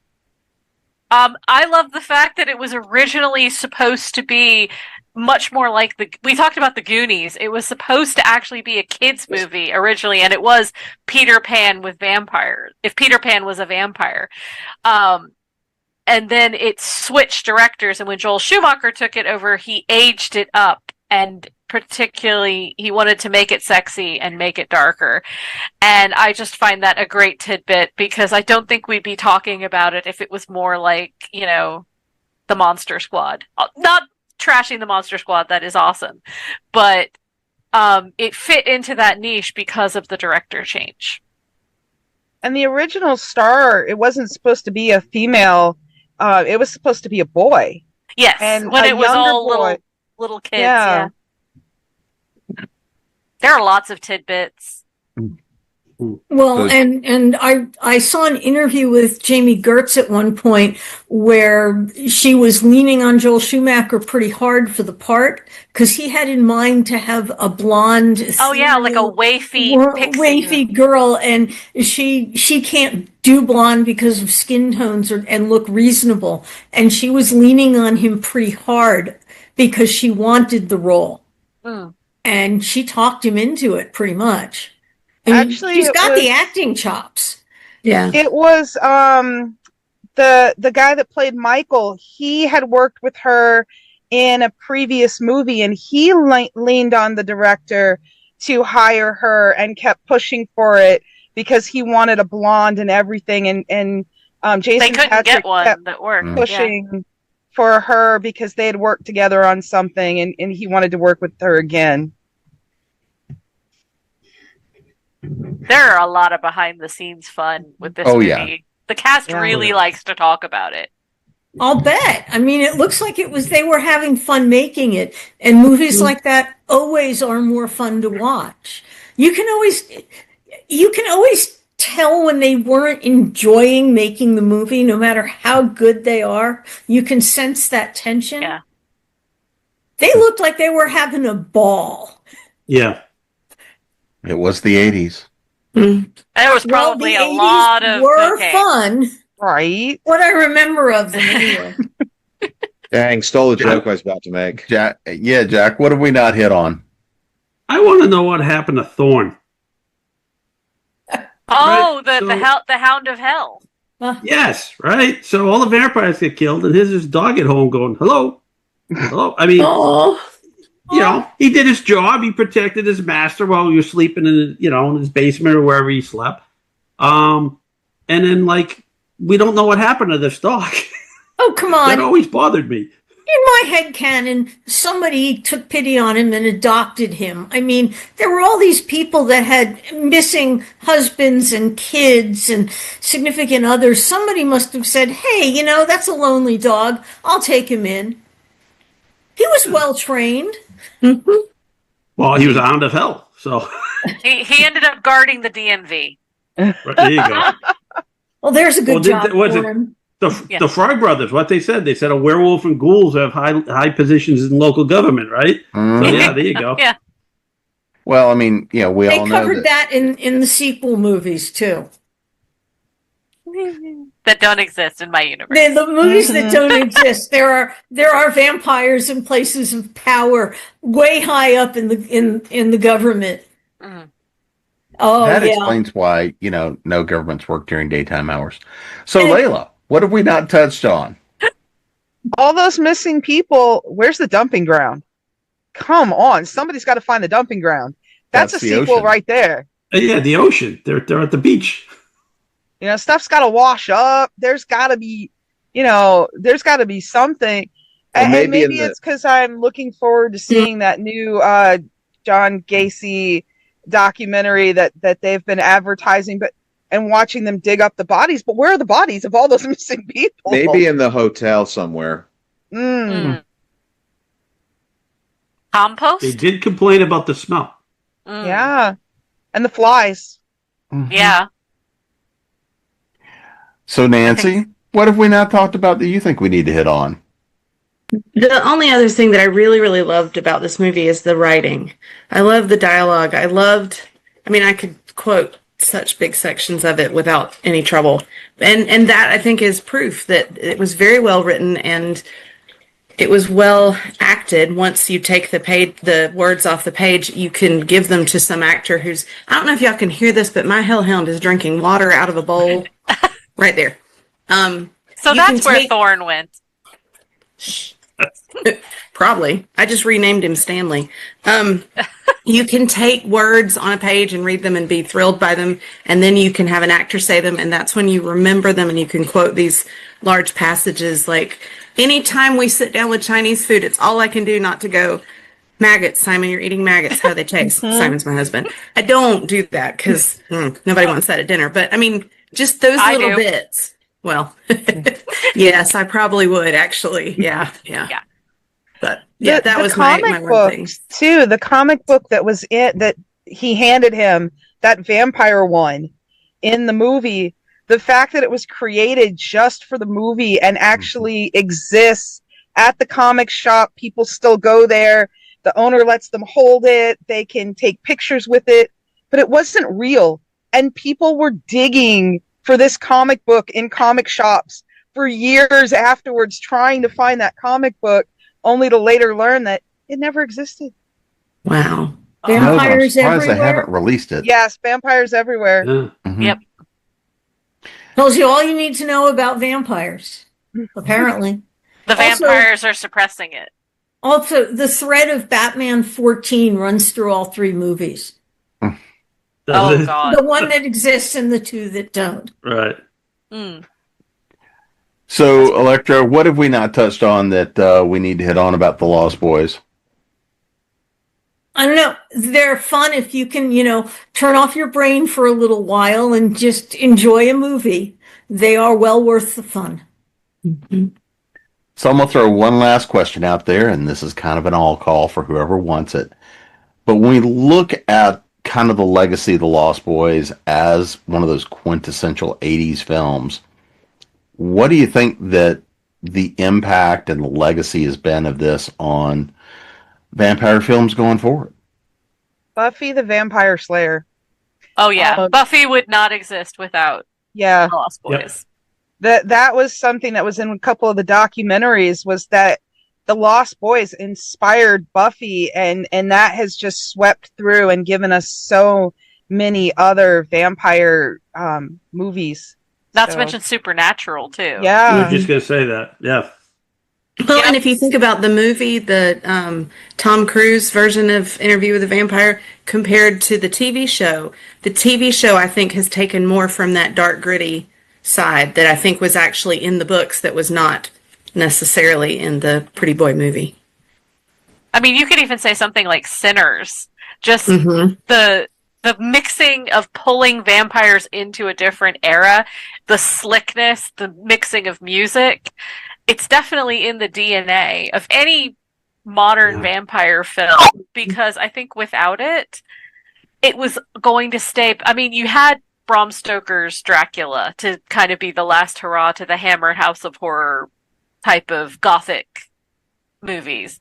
I love the fact that it was originally supposed to be much more like we talked about the Goonies. It was supposed to actually be a kids movie originally, and it was Peter Pan with vampires. If Peter Pan was a vampire. And then it switched directors, and when Joel Schumacher took it over, he aged it up, and particularly he wanted to make it sexy and make it darker. And I just find that a great tidbit, because I don't think we'd be talking about it if it was more like, the Monster Squad. Not trashing the Monster Squad, that is awesome. But it fit into that niche because of the director change. And the original star, it wasn't supposed to be a female, it was supposed to be a boy. Yes, and when it was all little kids. Yeah. There are lots of tidbits. Well, and I saw an interview with Jamie Gertz at one point where she was leaning on Joel Schumacher pretty hard for the part, because he had in mind to have a blonde, like a wafy girl, and she can't do blonde because of skin tones and look reasonable, and she was leaning on him pretty hard because she wanted the role, and she talked him into it pretty much. Actually, she's got the acting chops. Yeah. It was the guy that played Michael. He had worked with her in a previous movie, and he leaned on the director to hire her and kept pushing for it because he wanted a blonde and everything. And Jason they couldn't Patrick get one kept that worked. pushing for her because they had worked together on something, and he wanted to work with her again. There are a lot of behind-the-scenes fun with this movie. Yeah. The cast really likes to talk about it. I'll bet. I mean, it looks like they were having fun making it, and movies like that always are more fun to watch. You can always tell when they weren't enjoying making the movie, no matter how good they are. You can sense that tension. Yeah. They looked like they were having a ball. Yeah. It was the 80s. There was probably a lot of fun. Right. What I remember of them anyway. Dang, stole the joke I was about to make. Jack, what have we not hit on? I want to know what happened to Thorne. Oh, right? the Hound of Hell. Yes, right. So all the vampires get killed, and here's his dog at home going, "Hello, hello." I mean, he did his job. He protected his master while he was sleeping in his basement or wherever he slept. And then we don't know what happened to this dog. Oh, come on. That always bothered me. In my headcanon, somebody took pity on him and adopted him. I mean, there were all these people that had missing husbands and kids and significant others. Somebody must have said, hey, that's a lonely dog. I'll take him in. He was well trained. Mm-hmm. Well, he was a Hound of Hell, so. he ended up guarding the DMV. Right, there you go. Well, there's a good job for him. The Fry brothers, what they said a werewolf and ghouls have high positions in local government, right? So yeah, there you go. Yeah. Well, I mean, we all know They covered that in the sequel movies too. That don't exist in my universe. The movies that don't exist. There are vampires in places of power, way high up in the government. Mm. Oh, that yeah. explains why no governments work during daytime hours. So, Layla, what have we not touched on? All those missing people. Where's the dumping ground? Come on, somebody's got to find the dumping ground. That's a sequel ocean. Right there. Yeah, the ocean. They're at the beach. Stuff's got to wash up. There's got to be, there's got to be something. Well, and maybe it's because I'm looking forward to seeing that new John Gacy documentary that they've been advertising, and watching them dig up the bodies. But where are the bodies of all those missing people? Maybe in the hotel somewhere. Compost? They did complain about the smell. Yeah. And the flies. Mm-hmm. Yeah. So, Nancy, what have we not talked about that you think we need to hit on? The only other thing that I really, really loved about this movie is the writing. I love the dialogue. I could quote such big sections of it without any trouble. And that, I think, is proof that it was very well written and it was well acted. Once you take the words off the page, you can give them to some actor who's, I don't know if y'all can hear this, but my hellhound is drinking water out of a bowl right there. So that's where Thorne went. Probably. I just renamed him Stanley. You can take words on a page and read them and be thrilled by them, and then you can have an actor say them, and that's when you remember them and you can quote these large passages like, anytime we sit down with Chinese food, it's all I can do not to go, maggots, Simon, you're eating maggots. How do they taste? Simon's my husband. I don't do that because nobody wants that at dinner, but I mean, just those little bits. Well, yes, I probably would actually. Yeah. But yeah, that was my one thing too. The comic book that was that he handed him, that vampire one in the movie. The fact that it was created just for the movie and actually exists at the comic shop, people still go there. The owner lets them hold it. They can take pictures with it, but it wasn't real. And people were digging for this comic book in comic shops for years afterwards, trying to find that comic book, only to later learn that it never existed. Wow. Vampires everywhere. They haven't released it. Yes, vampires everywhere. Yeah. Mm-hmm. Yep. Tells you all you need to know about vampires, apparently. The vampires are suppressing it. Also, the thread of Batman 14 runs through all three movies. Oh, God. The one that exists and the two that don't. Right. So, Elektra, what have we not touched on that we need to hit on about the Lost Boys? I don't know. They're fun if you can, turn off your brain for a little while and just enjoy a movie. They are well worth the fun. Mm-hmm. So I'm going to throw one last question out there, and this is kind of an all call for whoever wants it. But when we look at kind of the legacy of the Lost Boys as one of those quintessential 80s films, what do you think that the impact and the legacy has been of this on vampire films going forward? Buffy the Vampire Slayer. Oh yeah, Buffy would not exist without the Lost Boys. Yep. That was something that was in a couple of the documentaries, was that the Lost Boys inspired Buffy, and that has just swept through and given us so many other vampire movies. Not to mention Supernatural too. Yeah, I was just gonna say that. Yeah. Well, and if you think about the movie, the Tom Cruise version of Interview with a Vampire compared to the TV show I think has taken more from that dark, gritty side that I think was actually in the books that was not necessarily in the Pretty Boy movie. I mean, you could even say something like Sinners. Just the mixing of pulling vampires into a different era, the slickness, the mixing of music. It's definitely in the DNA of any modern vampire film, because I think without it, it was going to stay. I mean, you had Bram Stoker's Dracula to kind of be the last hurrah to the Hammer House of Horror type of gothic movies.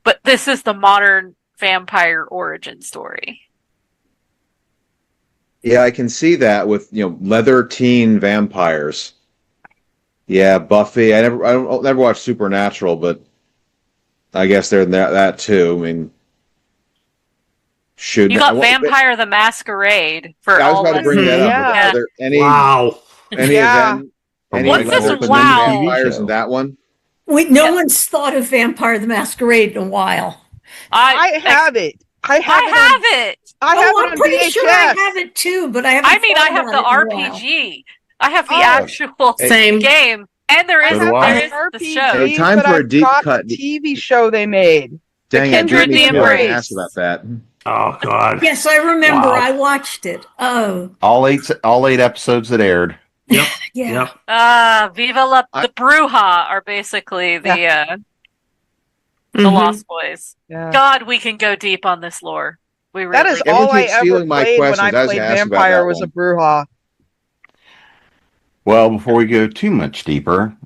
But this is the modern vampire origin story. Yeah, I can see that with, leather teen vampires. Yeah, Buffy. I never watched Supernatural, but I guess they're that too. I mean, shoot. You got Vampire the Masquerade for I was all about to bring that up. Yeah. Are there any Wow. any event? Any What's this leather teen wow? vampires in that one? No one's thought of Vampire the Masquerade in a while. I have it. I have it. I have it I'm on pretty VHS. sure I have it too, but I haven't. I have the RPG. I have the actual Same. game, and there is the show. Hey, time for a deep cut. The TV show they made. Dang, I Kindred didn't the even Embrace. ask about that. Oh God. Yes, I remember. Wow. I watched it. Oh, All eight episodes that aired. Yep. yeah. Yep. Viva la the Bruja are basically the Lost Boys. Yeah. God, we can go deep on this lore. We really That is can. all I keeps ever stealing my played when I questions. I was played gonna ask about Vampire that was a one. Bruja. Well, before we go too much deeper,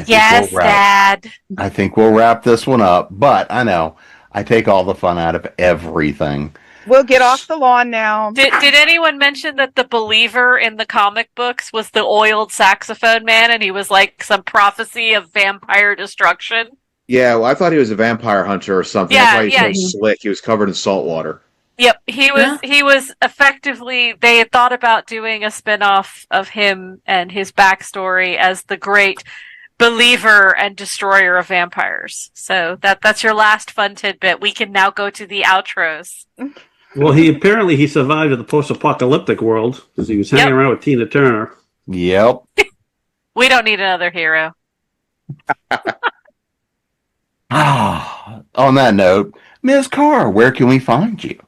Yes, Dad. I think we'll wrap this one up. But I know I take all the fun out of everything. We'll get off the lawn now. Did anyone mention that the believer in the comic books was the oiled saxophone man, and he was like some prophecy of vampire destruction? Yeah, well, I thought he was a vampire hunter or something. Yeah, That's why he's yeah. so slick. He was covered in salt water. Yep, he was effectively, they had thought about doing a spin-off of him and his backstory as the great believer and destroyer of vampires. So that's your last fun tidbit. We can now go to the outros. Well, he survived in the post-apocalyptic world because he was hanging around with Tina Turner. Yep. We don't need another hero. On that note, Ms. Carr, where can we find you?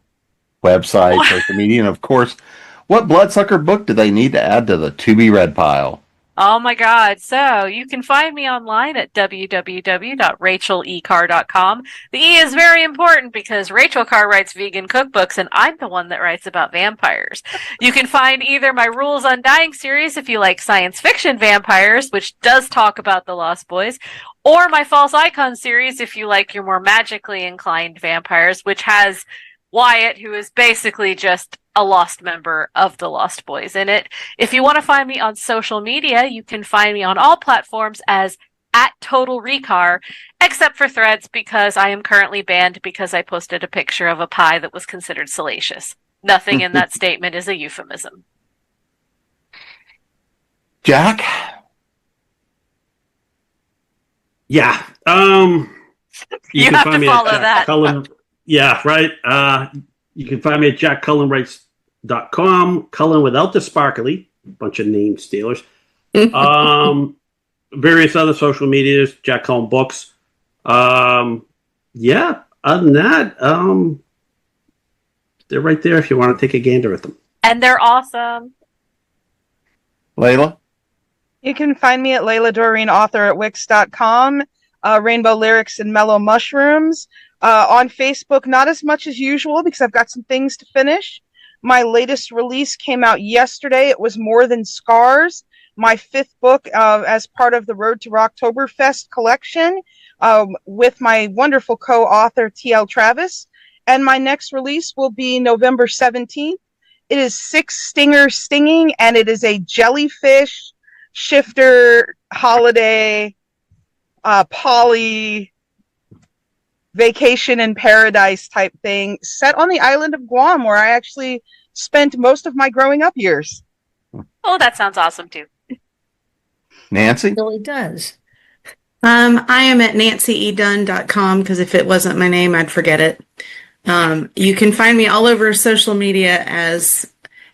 Website, social media, and of course, what bloodsucker book do they need to add to the to-be-read pile? Oh my God. So you can find me online at www.rachelecarr.com. The E is very important because Rachel Carr writes vegan cookbooks and I'm the one that writes about vampires. You can find either my Rules Undying series if you like science fiction vampires, which does talk about the Lost Boys, or my False Icon series if you like your more magically inclined vampires, which has Wyatt, who is basically just a lost member of the Lost Boys in it. If you want to find me on social media, you can find me on all platforms as @TotalRecar, except for Threads because I am currently banned because I posted a picture of a pie that was considered salacious. Nothing in that statement is a euphemism. Jack? Yeah. You can have find to me follow at that. Cullen. Yeah, right. You can find me at jackcullenwrites.com. Cullen without the sparkly. Bunch of name stealers. Various other social medias. Jack Cullen Books. Yeah. Other than that, they're right there if you want to take a gander at them. And they're awesome. Layla? You can find me at Layla Dorine, author at Wix.com, Rainbow Lyrics and Mellow Mushrooms. On Facebook, not as much as usual because I've got some things to finish. My latest release came out yesterday. It was More Than Scars, my 5th book as part of the Road to Rocktoberfest collection with my wonderful co-author T.L. Travis. And my next release will be November 17th. It is 6 Stingers Stinging, and it is a jellyfish shifter holiday poly vacation in paradise type thing set on the island of Guam, where I actually spent most of my growing up years. Oh, that sounds awesome too. Nancy? It really does. I am at nancyedunne.com because if it wasn't my name, I'd forget it. You can find me all over social media as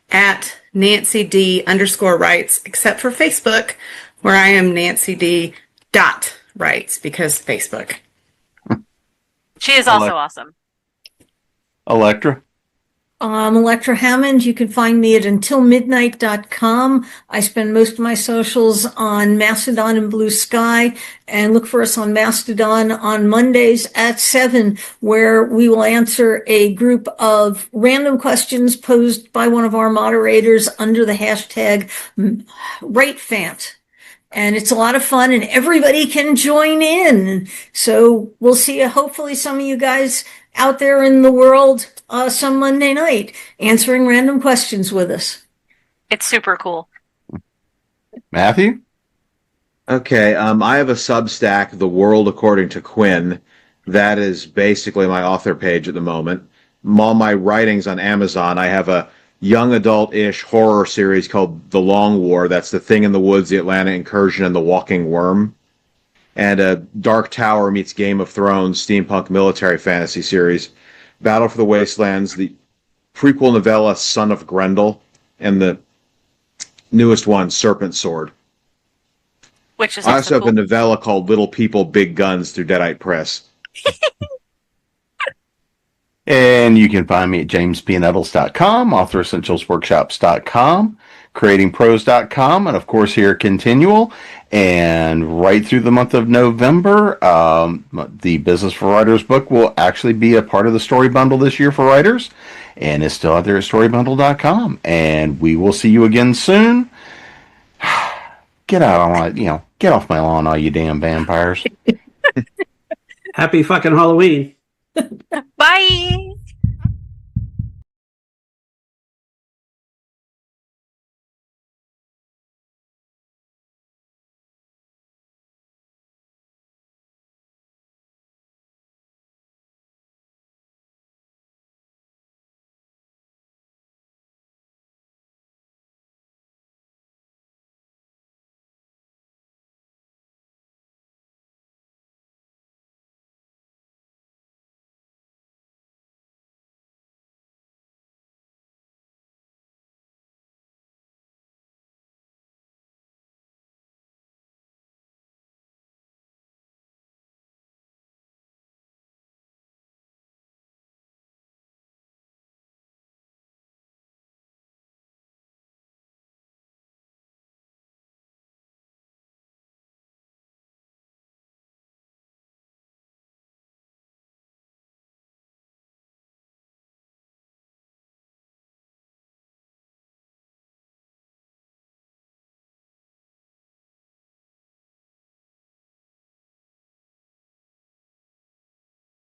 at NancyD_writes, except for Facebook, where I am NancyD.writes because Facebook. She is also awesome. Elektra? Elektra Hammond. You can find me at untilmidnight.com. I spend most of my socials on Mastodon and Blue Sky, and look for us on Mastodon on Mondays at 7, where we will answer a group of random questions posed by one of our moderators under the hashtag RateFant. And it's a lot of fun, and everybody can join in. So we'll see hopefully some of you guys out there in the world some Monday night answering random questions with us. It's super cool. Matthew? Okay, I have a Substack, The World According to Quinn. That is basically my author page at the moment. All my writings on Amazon. I have a young adult-ish horror series called The Long War. That's The Thing in the Woods, The Atlanta Incursion, and The Walking Worm. And a Dark Tower meets Game of Thrones steampunk military fantasy series. Battle for the Wastelands, the prequel novella Son of Grendel, and the newest one, Serpent Sword. Which is I also have cool. a novella called Little People, Big Guns through Deadite Press. And you can find me at jamespnettles.com, authoressentialsworkshops.com, creatingprose.com, and of course here at Continual. And right through the month of November, the Business for Writers book will actually be a part of the story bundle this year for writers, and it's still out there at storybundle.com. And we will see you again soon. Get out on my, get off my lawn, all you damn vampires. Happy fucking Halloween. Bye.